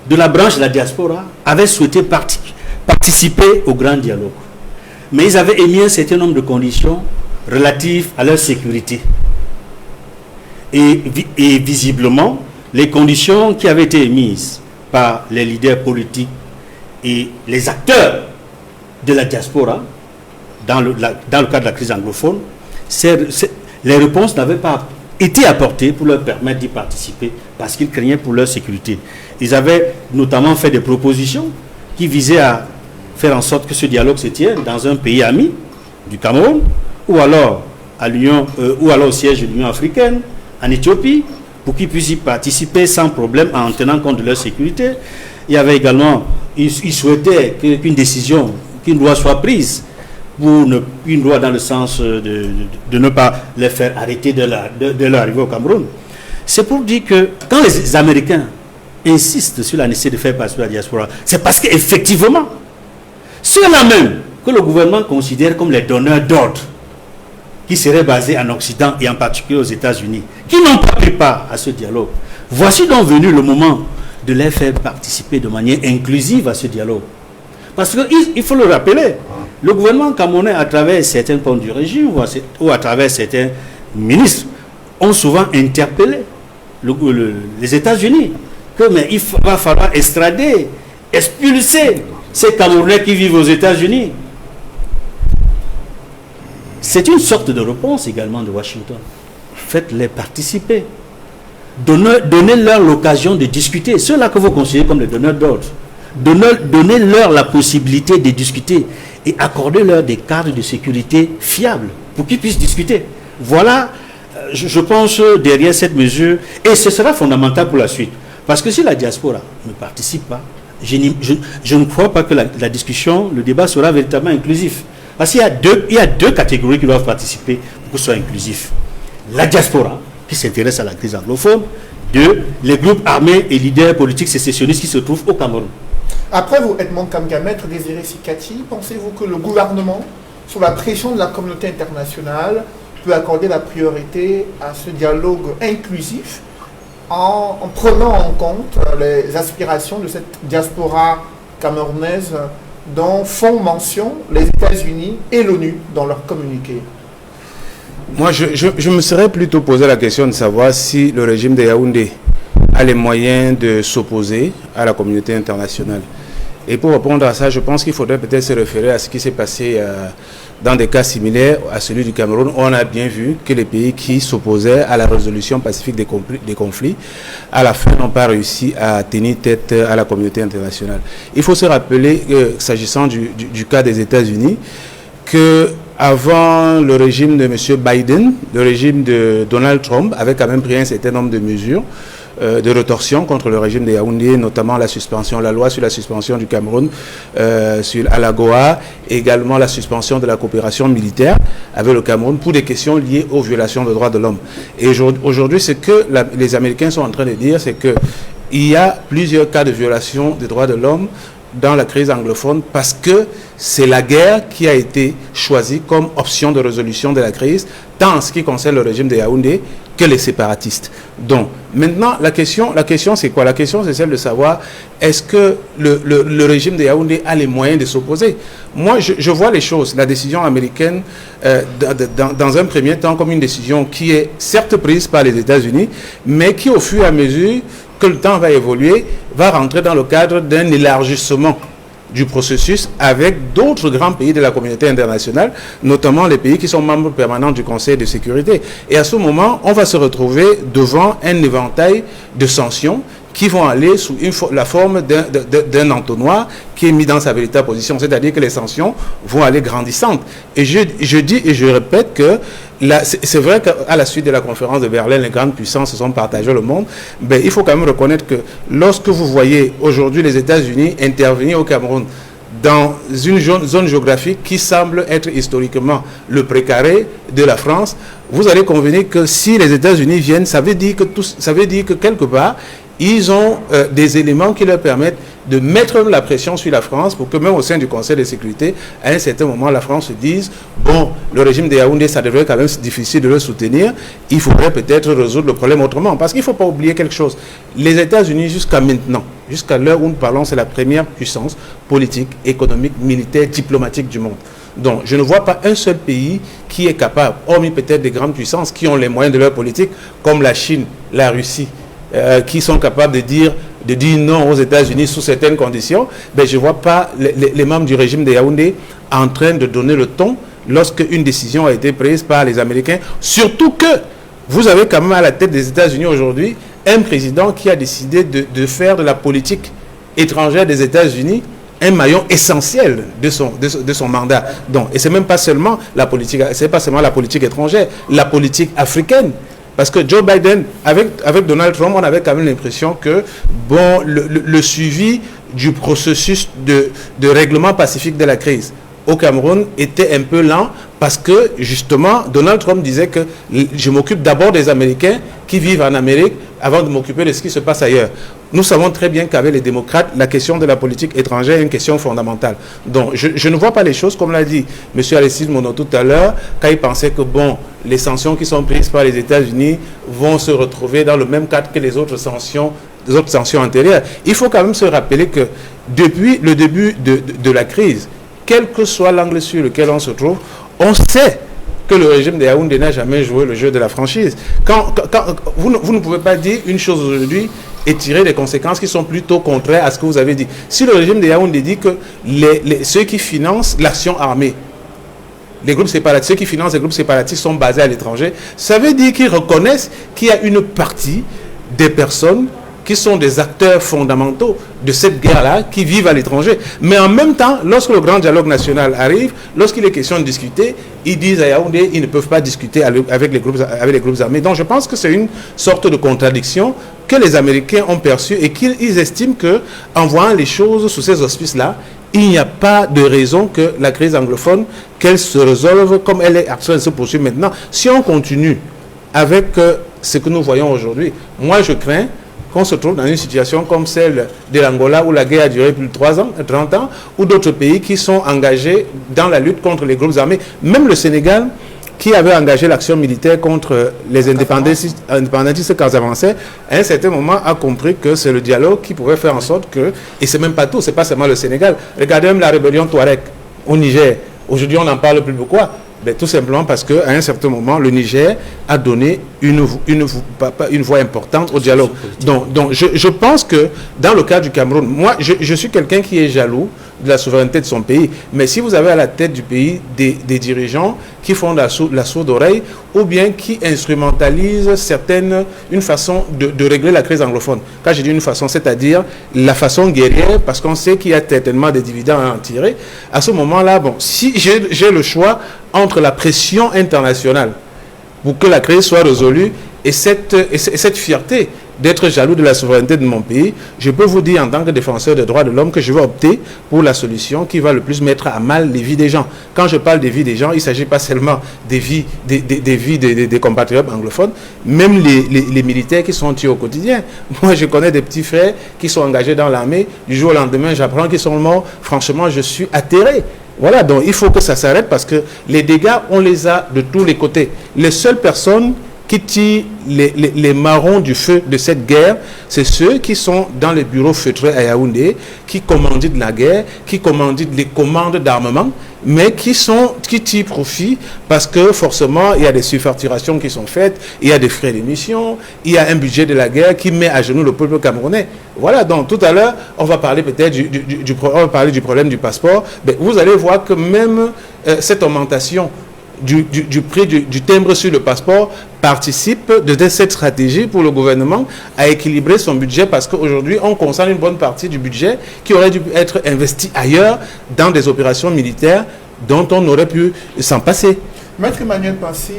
S4: de la branche de la diaspora avaient souhaité participer au grand dialogue. Mais ils avaient émis un certain nombre de conditions relatives à leur sécurité. Et visiblement, les conditions qui avaient été émises par les leaders politiques et les acteurs de la diaspora dans le cadre de la crise anglophone, les réponses n'avaient pas été apportées pour leur permettre d'y participer parce qu'ils craignaient pour leur sécurité. Ils avaient notamment fait des propositions qui visaient à faire en sorte que ce dialogue se tienne dans un pays ami du Cameroun ou alors au siège de l'Union africaine en Éthiopie pour qu'ils puissent y participer sans problème en tenant compte de leur sécurité. Il y avait également, ils souhaitaient qu'une décision, qu'une loi soit prise une loi dans le sens de ne pas les faire arrêter de leur arrivée au Cameroun. C'est pour dire que quand les Américains insistent sur la nécessité de faire participer la diaspora, c'est parce qu'effectivement, ceux-là même que le gouvernement considère comme les donneurs d'ordre, qui seraient basés en Occident et en particulier aux États-Unis, qui n'ont pas pris part à ce dialogue. Voici donc venu le moment de les faire participer de manière inclusive à ce dialogue. Parce qu'il faut le rappeler, le gouvernement camerounais, à travers certains comptes du régime ou à travers certains ministres, ont souvent interpellé les États-Unis il va falloir extrader, expulser ces Camerounais qui vivent aux États-Unis. C'est une sorte de réponse également de Washington. Faites-les participer. Donnez-leur l'occasion de discuter. Ceux-là que vous considérez comme les donneurs d'ordre. Donnez-leur la possibilité de discuter et accordez-leur des cadres de sécurité fiables pour qu'ils puissent discuter. Voilà, je pense, derrière cette mesure, et ce sera fondamental pour la suite. Parce que si la diaspora ne participe pas, je ne crois pas que la discussion, le débat sera véritablement inclusif. Parce qu'il y a deux catégories qui doivent participer pour que ce soit inclusif. La diaspora, qui s'intéresse à la crise anglophone. Deux, les groupes armés et leaders politiques sécessionnistes qui se trouvent au Cameroun.
S1: Après vous, Edmond Kamga, Maître Désiré Sikati, pensez-vous que le gouvernement, sous la pression de la communauté internationale, peut accorder la priorité à ce dialogue inclusif en prenant en compte les aspirations de cette diaspora camerounaise dont font mention les États-Unis et l'ONU dans leur communiqué?
S3: Moi, je me serais plutôt posé la question de savoir si le régime de Yaoundé a les moyens de s'opposer à la communauté internationale. Et pour répondre à ça, je pense qu'il faudrait peut-être se référer à ce qui s'est passé dans des cas similaires à celui du Cameroun. On a bien vu que les pays qui s'opposaient à la résolution pacifique des conflits, à la fin, n'ont pas réussi à tenir tête à la communauté internationale. Il faut se rappeler, s'agissant du cas des États-Unis, que avant le régime de M. Biden, le régime de Donald Trump avait quand même pris un certain nombre de mesures de rétorsion contre le régime de Yaoundé, notamment la loi sur la suspension du Cameroun à l'AGOA, également la suspension de la coopération militaire avec le Cameroun pour des questions liées aux violations des droits de l'homme. Et aujourd'hui, ce que les Américains sont en train de dire, c'est qu'il y a plusieurs cas de violation des droits de l'homme dans la crise anglophone parce que c'est la guerre qui a été choisie comme option de résolution de la crise, tant en ce qui concerne le régime de Yaoundé que les séparatistes. Donc, maintenant, la question c'est quoi? La question, c'est celle de savoir est-ce que le régime de Yaoundé a les moyens de s'opposer? Moi, je vois les choses, la décision américaine, dans un premier temps, comme une décision qui est certes prise par les États-Unis, mais qui, au fur et à mesure que le temps va évoluer, va rentrer dans le cadre d'un élargissement du processus avec d'autres grands pays de la communauté internationale, notamment les pays qui sont membres permanents du Conseil de sécurité. Et à ce moment, on va se retrouver devant un éventail de sanctions qui vont aller sous la forme d'un entonnoir qui est mis dans sa véritable position. C'est-à-dire que les sanctions vont aller grandissantes. Et je dis et je répète que c'est vrai qu'à la suite de la conférence de Berlin, les grandes puissances se sont partagées le monde. Mais il faut quand même reconnaître que lorsque vous voyez aujourd'hui les États-Unis intervenir au Cameroun dans une zone géographique qui semble être historiquement le précaré de la France, vous allez convenir que si les États-Unis viennent, ça veut dire que quelque part, ils ont des éléments qui leur permettent de mettre la pression sur la France pour que même au sein du Conseil de sécurité, à un certain moment, la France se dise, bon, le régime de Yaoundé, ça devrait quand même être difficile de le soutenir, il faudrait peut-être résoudre le problème autrement. Parce qu'il ne faut pas oublier quelque chose. Les États-Unis, jusqu'à maintenant, jusqu'à l'heure où nous parlons, c'est la première puissance politique, économique, militaire, diplomatique du monde. Donc, je ne vois pas un seul pays qui est capable, hormis peut-être des grandes puissances qui ont les moyens de leur politique, comme la Chine, la Russie, qui sont capables de dire non aux États-Unis sous certaines conditions. Ben, je ne vois pas les membres du régime de Yaoundé en train de donner le ton lorsque une décision a été prise par les Américains. Surtout que vous avez quand même à la tête des États-Unis aujourd'hui un président qui a décidé de faire de la politique étrangère des États-Unis un maillon essentiel de son mandat. Donc, et c'est même pas seulement la politique, c'est pas seulement la politique étrangère, la politique africaine. Parce que Joe Biden, avec Donald Trump, on avait quand même l'impression que bon, le suivi du processus de règlement pacifique de la crise au Cameroun était un peu lent parce que justement Donald Trump disait que je m'occupe d'abord des Américains qui vivent en Amérique avant de m'occuper de ce qui se passe ailleurs. Nous savons très bien qu'avec les démocrates, la question de la politique étrangère est une question fondamentale. Donc je ne vois pas les choses comme l'a dit M. Aristide Mono tout à l'heure, quand il pensait que bon, les sanctions qui sont prises par les États-Unis vont se retrouver dans le même cadre que les autres sanctions antérieures. Il faut quand même se rappeler que depuis le début de la crise, quel que soit l'angle sur lequel on se trouve, on sait que le régime de Yaoundé n'a jamais joué le jeu de la franchise. Vous ne pouvez pas dire une chose aujourd'hui et tirer des conséquences qui sont plutôt contraires à ce que vous avez dit. Si le régime de Yaoundé dit que ceux qui financent l'action armée, les groupes séparatistes, ceux qui financent les groupes séparatistes sont basés à l'étranger, ça veut dire qu'ils reconnaissent qu'il y a une partie des personnes qui sont des acteurs fondamentaux de cette guerre-là, qui vivent à l'étranger. Mais en même temps, lorsque le grand dialogue national arrive, lorsqu'il est question de discuter, ils disent à Yaoundé, ils ne peuvent pas discuter avec les groupes armés. Donc je pense que c'est une sorte de contradiction que les Américains ont perçue et qu'ils estiment qu'en voyant les choses sous ces auspices-là, il n'y a pas de raison que la crise anglophone, qu'elle se résolve comme elle est actuelle, se poursuit maintenant. Si on continue avec ce que nous voyons aujourd'hui, moi je crains qu'on se trouve dans une situation comme celle de l'Angola où la guerre a duré plus de 30 ans, ou d'autres pays qui sont engagés dans la lutte contre les groupes armés. Même le Sénégal, qui avait engagé l'action militaire contre les indépendantistes casamançais, à un certain moment a compris que c'est le dialogue qui pouvait faire en sorte que, et c'est même pas tout, c'est pas seulement le Sénégal. Regardez même la rébellion Touareg au Niger. Aujourd'hui, on n'en parle plus. Pourquoi? Ben, tout simplement parce qu'à un certain moment, le Niger a donné une voix importante au dialogue. Donc je pense que dans le cas du Cameroun, moi, je suis quelqu'un qui est jaloux de la souveraineté de son pays. Mais si vous avez à la tête du pays des dirigeants qui font la sourde oreille ou bien qui instrumentalisent une façon de régler la crise anglophone. Quand je dis une façon, c'est-à-dire la façon guerrière, parce qu'on sait qu'il y a certainement des dividendes à en tirer. À ce moment-là, bon, si j'ai le choix entre la pression internationale pour que la crise soit résolue et cette fierté d'être jaloux de la souveraineté de mon pays, je peux vous dire en tant que défenseur des droits de l'homme que je vais opter pour la solution qui va le plus mettre à mal les vies des gens. Quand je parle des vies des gens, il ne s'agit pas seulement des vies des compatriotes anglophones, même les militaires qui sont tués au quotidien. Moi, je connais des petits frères qui sont engagés dans l'armée. Du jour au lendemain, j'apprends qu'ils sont morts. Franchement, je suis atterré. Voilà, donc il faut que ça s'arrête parce que les dégâts, on les a de tous les côtés. Les seules personnes qui tirent les marrons du feu de cette guerre, c'est ceux qui sont dans les bureaux feutrés à Yaoundé, qui commanditent la guerre, qui commanditent les commandes d'armement, mais qui tirent profit parce que forcément, il y a des surfacturations qui sont faites, il y a des frais d'émission, il y a un budget de la guerre qui met à genoux le peuple camerounais. Voilà, donc tout à l'heure, on va parler peut-être du problème du passeport. Mais vous allez voir que même cette augmentation du prix du timbre sur le passeport participe de cette stratégie pour le gouvernement à équilibrer son budget parce qu'aujourd'hui on concentre une bonne partie du budget qui aurait dû être investi ailleurs dans des opérations militaires dont on aurait pu s'en passer.
S1: Maître Emmanuel Pensy,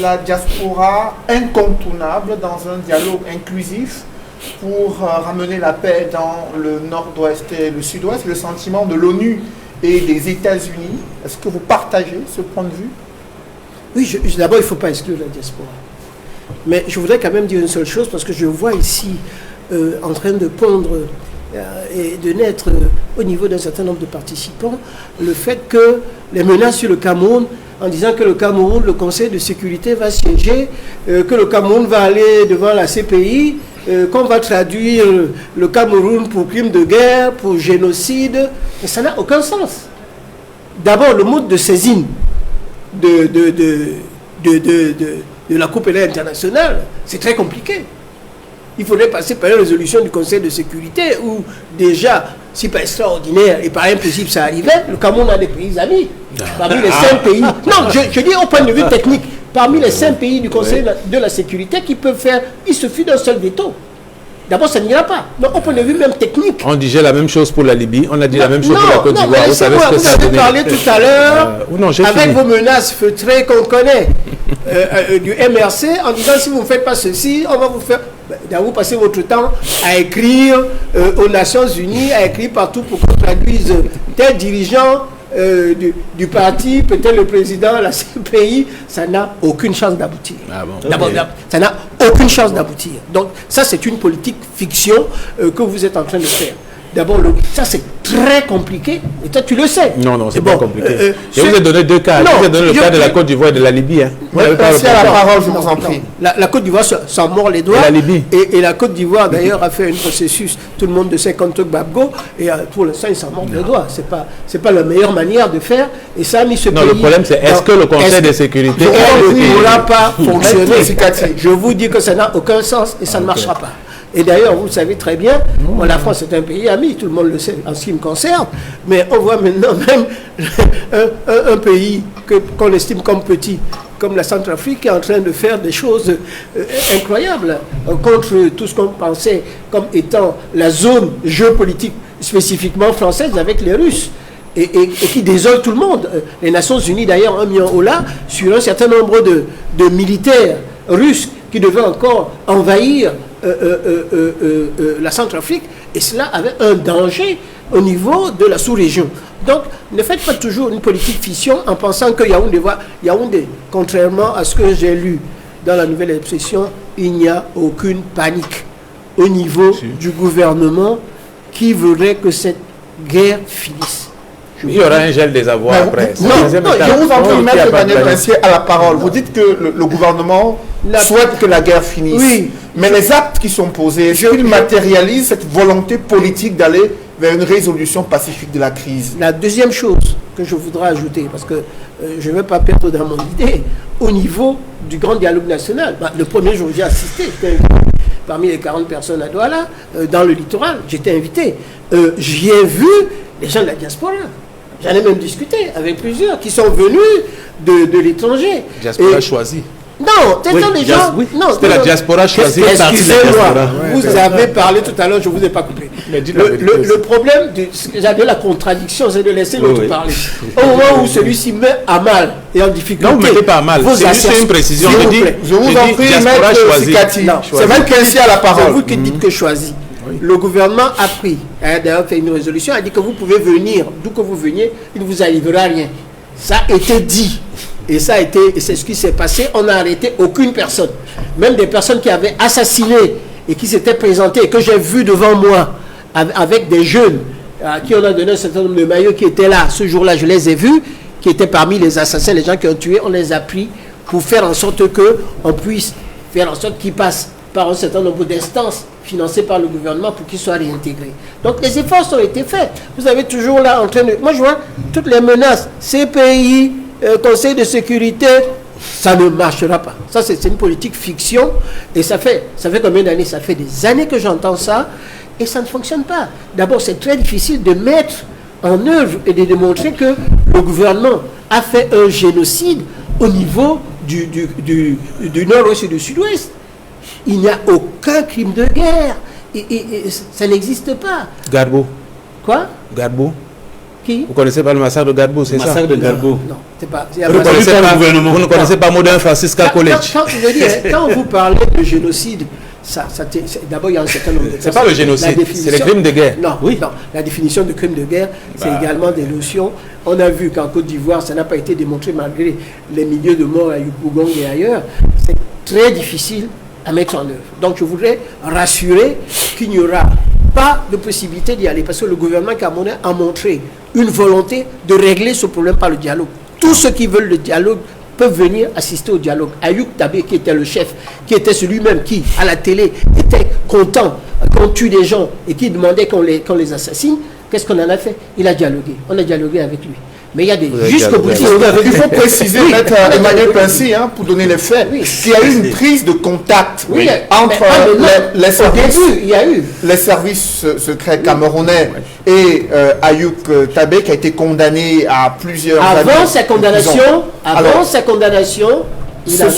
S1: la diaspora incontournable dans un dialogue inclusif pour ramener la paix dans le nord-ouest et le sud-ouest, le sentiment de l'ONU et des États-Unis. Est-ce que vous partagez ce point de vue?
S2: Oui, d'abord, il ne faut pas exclure la diaspora. Mais je voudrais quand même dire une seule chose, parce que je vois ici en train de pondre et de naître au niveau d'un certain nombre de participants le fait que les menaces sur le Cameroun, en disant que le Cameroun, le Conseil de sécurité va siéger, que le Cameroun va aller devant la CPI, qu'on va traduire le Cameroun pour crime de guerre, pour génocide, mais ça n'a aucun sens. D'abord, le mode de saisine de la Cour pénale internationale, c'est très compliqué. Il faudrait passer par une résolution du Conseil de sécurité où déjà, si par extraordinaire et par impossible ça arrivait, le Cameroun a des pays amis. Parmi les 5 pays... Non, je dis au point de vue technique, parmi les 5 pays du Conseil de la sécurité qui peuvent faire, il suffit d'un seul veto. D'abord, ça n'ira pas. Donc, au point de vue même technique.
S6: On disait la même chose pour la Libye, on a dit la même chose pour la Côte d'Ivoire.
S2: Vous avez parlé tout à l'heure, avec vos menaces feutrées qu'on connaît, du MRC, en disant si vous ne faites pas ceci, on va vous faire... Vous passez votre temps à écrire aux Nations Unies, à écrire partout pour qu'on traduise tel dirigeant du parti, peut-être le président, la CPI, ça n'a aucune chance d'aboutir. Ah bon, d'abord, ça n'a aucune chance d'aboutir. Donc ça, c'est une politique fiction que vous êtes en train de faire. D'abord, ça c'est très compliqué, et toi tu le sais.
S6: Non, c'est pas compliqué. Je vous ai donné 2 cas. Je vous ai donné le cas de la Côte d'Ivoire et de la Libye.
S1: Merci à la parole, je vous en prie.
S2: La Côte d'Ivoire s'en mord les doigts.
S6: Et la Libye.
S2: Et la Côte d'Ivoire d'ailleurs a fait un processus, tout le monde de 50 Gbagbo, et pour l'instant ils s'en mordent les doigts. C'est pas la meilleure manière de faire, et ça a mis ce pays...
S6: Non, le problème c'est est-ce que le Conseil de sécurité
S2: ne pourra pas fonctionner. Je vous dis que ça n'a aucun sens et ça ne marchera pas. Et d'ailleurs, vous le savez très bien, la France est un pays ami, tout le monde le sait en ce qui me concerne, mais on voit maintenant même un pays qu'on estime comme petit, comme la Centrafrique, qui est en train de faire des choses incroyables contre tout ce qu'on pensait comme étant la zone géopolitique spécifiquement française avec les Russes. Et qui désole tout le monde. Les Nations Unies, d'ailleurs, ont mis en haut là sur un certain nombre de militaires russes qui devaient encore envahir la Centrafrique, et cela avait un danger au niveau de la sous-région. Donc, ne faites pas toujours une politique fiction en pensant que Yaoundé, contrairement à ce que j'ai lu dans la nouvelle expression, il n'y a aucune panique au niveau du gouvernement qui voudrait que cette guerre finisse.
S6: Il y aura un gel des avoirs après.
S1: Je vous en prie, Maître Daniel Princier, à la parole. Vous dites que le gouvernement souhaite que la guerre finisse.
S2: Oui.
S1: Mais les actes qui sont posés, est-ce qu'ils matérialisent cette volonté politique d'aller vers une résolution pacifique de la crise?
S2: La deuxième chose que je voudrais ajouter, parce que je ne vais pas perdre dans mon idée, au niveau du grand dialogue national, le premier jour j'ai assisté, parmi les 40 personnes à Douala, dans le littoral, j'étais invité. J'y ai vu les gens de la diaspora. J'en ai même discuté avec plusieurs qui sont venus de l'étranger.
S6: Diaspora choisie.
S2: Non, les gens...
S6: Oui. C'était la diaspora choisie.
S2: Excusez-moi, vous avez parlé tout à l'heure, je ne vous ai pas coupé. Le problème, j'avais la contradiction, c'est de laisser l'autre parler. Au moment où celui-ci met à mal et en difficulté...
S6: Non, vous ne mettez pas à mal, c'est juste une précision.
S1: Je vous en prie, Maître Sikati. C'est même Princier à la parole.
S2: C'est vous qui dites que choisi. Le gouvernement a pris, d'ailleurs fait une résolution, a dit que vous pouvez venir, d'où que vous veniez, il ne vous arrivera rien. Ça a été dit. Et c'est ce qui s'est passé. On n'a arrêté aucune personne. Même des personnes qui avaient assassiné et qui s'étaient présentées et que j'ai vu devant moi avec des jeunes à qui on a donné un certain nombre de maillots qui étaient là. Ce jour-là, je les ai vus, qui étaient parmi les assassins, les gens qui ont tué. On les a pris pour faire en sorte qu'on puisse faire en sorte qu'ils passent par un certain nombre d'instances financées par le gouvernement pour qu'ils soient réintégrés. Donc les efforts ont été faits. Vous avez toujours là en train de... Moi je vois toutes les menaces, CPI, Conseil de sécurité, ça ne marchera pas. Ça c'est une politique fiction et ça fait combien d'années? Ça fait des années que j'entends ça et ça ne fonctionne pas. D'abord c'est très difficile de mettre en œuvre et de démontrer que le gouvernement a fait un génocide au niveau du nord-ouest et du sud-ouest. Il n'y a aucun crime de guerre. Et ça n'existe pas.
S6: Gbagbo.
S2: Quoi?
S6: Gbagbo.
S2: Qui?
S6: Vous ne connaissez pas le massacre de Gbagbo, c'est ça?
S4: Le massacre de Gbagbo.
S2: Non, c'est pas...
S6: Vous ne connaissez pas Modern Francisca College.
S2: Quand vous parlez de génocide, d'abord il y a un certain nombre de...
S6: C'est pas le génocide, c'est les crimes de guerre.
S2: Non, la définition de crime de guerre, c'est également des notions. On a vu qu'en Côte d'Ivoire, ça n'a pas été démontré malgré les milliers de morts à Yopougon et ailleurs. C'est très difficile à mettre en œuvre. Donc je voudrais rassurer qu'il n'y aura pas de possibilité d'y aller parce que le gouvernement camerounais a montré une volonté de régler ce problème par le dialogue. Tous ceux qui veulent le dialogue peuvent venir assister au dialogue. Ayoub Tabé, qui était le chef, qui était celui-même qui, à la télé, était content qu'on tue des gens et qui demandait qu'on les assassine, qu'est-ce qu'on en a fait? Il a dialogué. On a dialogué avec lui. Mais il y a des jusqu'au bout.
S1: Il faut préciser, Maître Emmanuel Pincy, pour donner les faits, qu'il y a eu une prise de contact entre les services secrets camerounais et Ayoub Tabé, qui a été condamné à plusieurs années.
S2: Avant sa condamnation,
S1: ce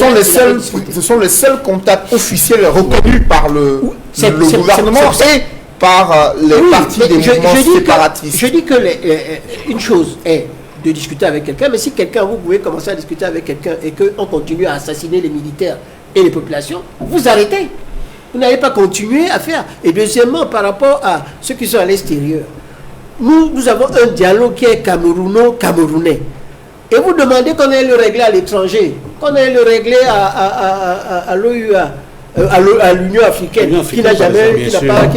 S1: sont les seuls contacts officiels reconnus par le gouvernement et par les partis des mouvements séparatistes.
S2: Je dis que une chose est de discuter avec quelqu'un, mais si vous pouvez commencer à discuter avec quelqu'un et qu'on continue à assassiner les militaires et les populations, vous arrêtez. Vous n'allez pas continuer à faire. Et deuxièmement, par rapport à ceux qui sont à l'extérieur, nous avons un dialogue qui est camerouno-camerounais. Et vous demandez qu'on aille le régler à l'étranger, qu'on aille le régler à l'OUA, à l'Union africaine, qui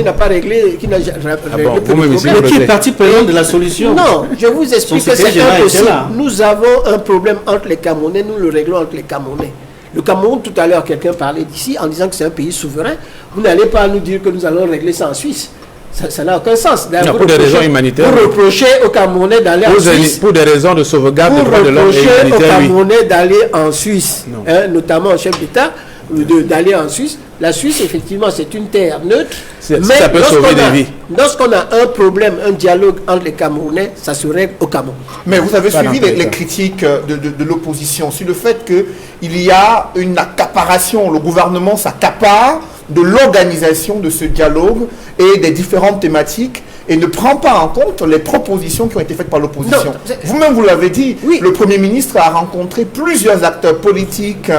S2: n'a pas réglé, qui
S4: est partie prenante de la solution.
S2: Non, je vous explique que c'est impossible. Nous avons un problème entre les Camerounais, nous le réglons entre les Camerounais. Le Cameroun, tout à l'heure, quelqu'un parlait d'ici en disant que c'est un pays souverain. Vous n'allez pas nous dire que nous allons régler ça en Suisse. Ça n'a aucun sens.
S6: Non, pour des raisons humanitaires.
S2: Vous reprochez aux Camerounais d'aller en Suisse.
S6: Pour des raisons de sauvegarde des droits de l'homme et humanitaires.
S2: Vous reprochez aux Camerounais d'aller en Suisse, notamment au chef d'État, d'aller en Suisse. La Suisse, effectivement, c'est une terre neutre.
S6: Mais ça peut sauver des vies.
S2: Lorsqu'on a un problème, un dialogue entre les Camerounais, ça se règle au Cameroun.
S1: Mais vous avez suivi les critiques de l'opposition sur le fait qu'il y a une accaparation, le gouvernement s'accapare de l'organisation de ce dialogue et des différentes thématiques et ne prend pas en compte les propositions qui ont été faites par l'opposition. Vous-même, vous l'avez dit, le Premier ministre a rencontré plusieurs acteurs politiques,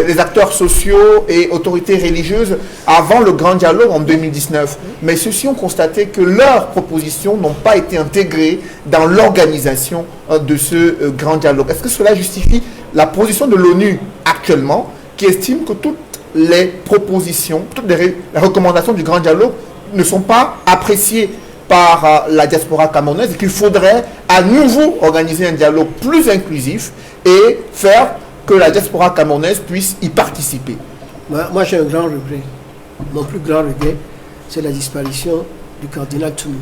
S1: les acteurs sociaux et autorités religieuses avant le grand dialogue en 2019. Mais ceux-ci ont constaté que leurs propositions n'ont pas été intégrées dans l'organisation de ce grand dialogue. Est-ce que cela justifie la position de l'ONU actuellement, qui estime que toutes les propositions, toutes les recommandations du grand dialogue ne sont pas appréciées par la diaspora camerounaise et qu'il faudrait à nouveau organiser un dialogue plus inclusif et faire que la diaspora camerounaise puisse y participer?
S2: Moi j'ai un grand regret. Mon plus grand regret, c'est la disparition du cardinal Toumi.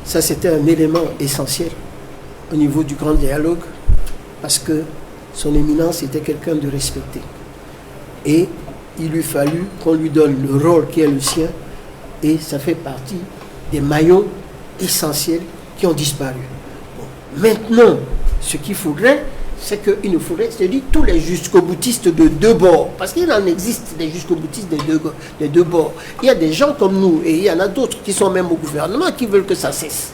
S2: Ça, c'était un élément essentiel au niveau du grand dialogue parce que son éminence était quelqu'un de respecté. Et il lui fallut qu'on lui donne le rôle qui est le sien et ça fait partie des maillons essentiels qui ont disparu. Bon. Maintenant, ce qu'il faudrait, c'est qu'il nous faudrait, c'est-à-dire tous les jusqu'au-boutistes de deux bords, parce qu'il en existe des jusqu'au-boutistes des deux bords. Il y a des gens comme nous, et il y en a d'autres qui sont même au gouvernement, qui veulent que ça cesse,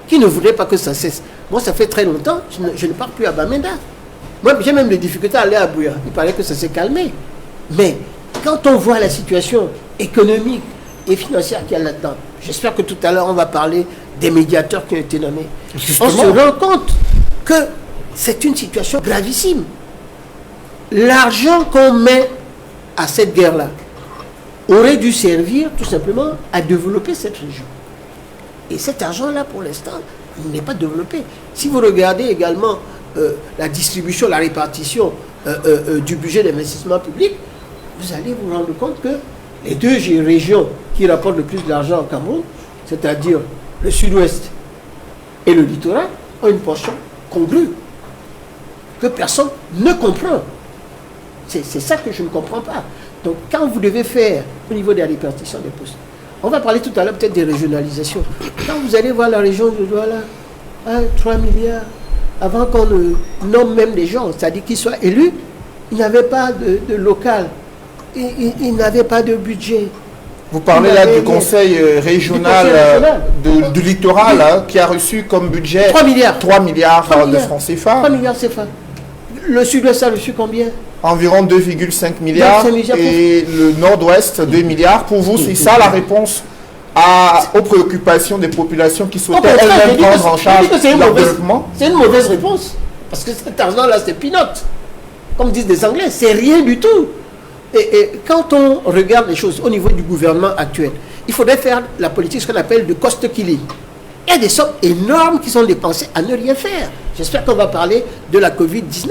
S2: qui ne voudraient pas que ça cesse. Moi, ça fait très longtemps, je ne pars plus à Bamenda. Moi, j'ai même des difficultés à aller à Bouya. Il paraît que ça s'est calmé. Mais quand on voit la situation économique et financière qu'il y a là-dedans, j'espère que tout à l'heure on va parler des médiateurs qui ont été nommés. Justement. On se rend compte que c'est une situation gravissime. L'argent qu'on met à cette guerre-là aurait dû servir tout simplement à développer cette région. Et cet argent-là, pour l'instant, il n'est pas développé. Si vous regardez également la distribution, la répartition du budget d'investissement public, vous allez vous rendre compte que les deux régions qui rapportent le plus d'argent au Cameroun, c'est-à-dire le sud-ouest et le littoral, ont une portion congrue que personne ne comprend. C'est ça que je ne comprends pas. Donc quand vous devez faire au niveau de la répartition des postes, on va parler tout à l'heure peut-être des régionalisations. Quand vous allez voir la région de Douala, 3 milliards, avant qu'on ne nomme même des gens, c'est-à-dire qu'ils soient élus, il n'y avait pas de local. Il n'avait pas de budget.
S1: Vous parlez là du conseil régional du littoral qui a reçu comme budget
S2: 3 milliards.
S1: 3 milliards de francs CFA.
S2: 3 milliards CFA. Le sud-ouest a reçu combien?
S1: Environ 2,5 milliards. Et le nord-ouest, 2 milliards. Pour vous, c'est ça la réponse aux préoccupations des populations qui souhaitaient elles-mêmes prendre en charge leur développement?
S2: C'est une mauvaise réponse. Parce que cet argent-là, c'est peanuts. Comme disent les Anglais, c'est rien du tout. Et quand on regarde les choses au niveau du gouvernement actuel, il faudrait faire la politique, ce qu'on appelle de cost killing. Il y a des sommes énormes qui sont dépensées à ne rien faire. J'espère qu'on va parler de la Covid-19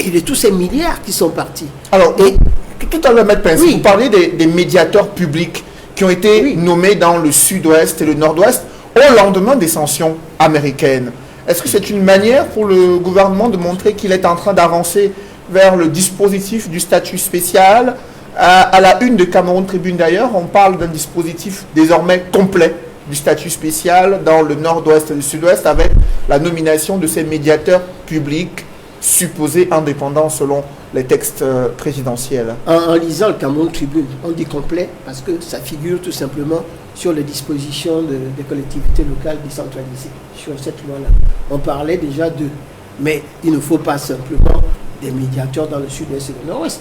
S2: et de tous ces milliards qui sont partis.
S1: Alors, tout à l'heure, Maître Prince,
S2: Oui.
S1: vous parlez des médiateurs publics qui ont été nommés dans le sud-ouest et le nord-ouest au lendemain des sanctions américaines. Est-ce que c'est une manière pour le gouvernement de montrer qu'il est en train d'avancer vers le dispositif du statut spécial? À la une de Cameroun Tribune d'ailleurs, on parle d'un dispositif désormais complet du statut spécial dans le nord-ouest et le sud-ouest avec la nomination de ces médiateurs publics supposés indépendants selon les textes présidentiels.
S2: En lisant le Cameroun Tribune, on dit complet parce que ça figure tout simplement sur les dispositions des collectivités locales décentralisées, sur cette loi-là. On parlait déjà d'eux, mais il ne faut pas simplement des médiateurs dans le sud-ouest et le nord-ouest.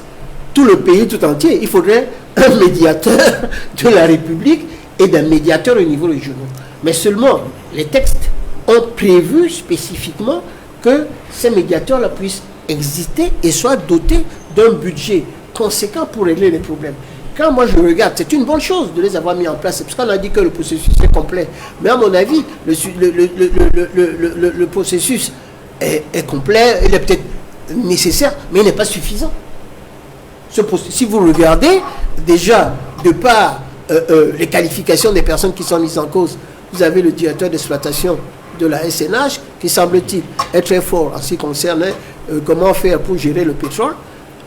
S2: Tout le pays tout entier, il faudrait un médiateur de la République et d'un médiateur au niveau régional. Mais seulement, les textes ont prévu spécifiquement que ces médiateurs-là puissent exister et soient dotés d'un budget conséquent pour régler les problèmes. Quand moi je regarde, c'est une bonne chose de les avoir mis en place. C'est parce qu'on a dit que le processus est complet. Mais à mon avis, le processus est complet, il est peut-être nécessaire, mais il n'est pas suffisant. Si vous regardez, déjà, de par les qualifications des personnes qui sont mises en cause, vous avez le directeur d'exploitation de la SNH qui semble-t-il être très fort en ce qui concerne comment faire pour gérer le pétrole,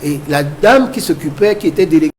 S2: et la dame qui s'occupait, qui était déléguée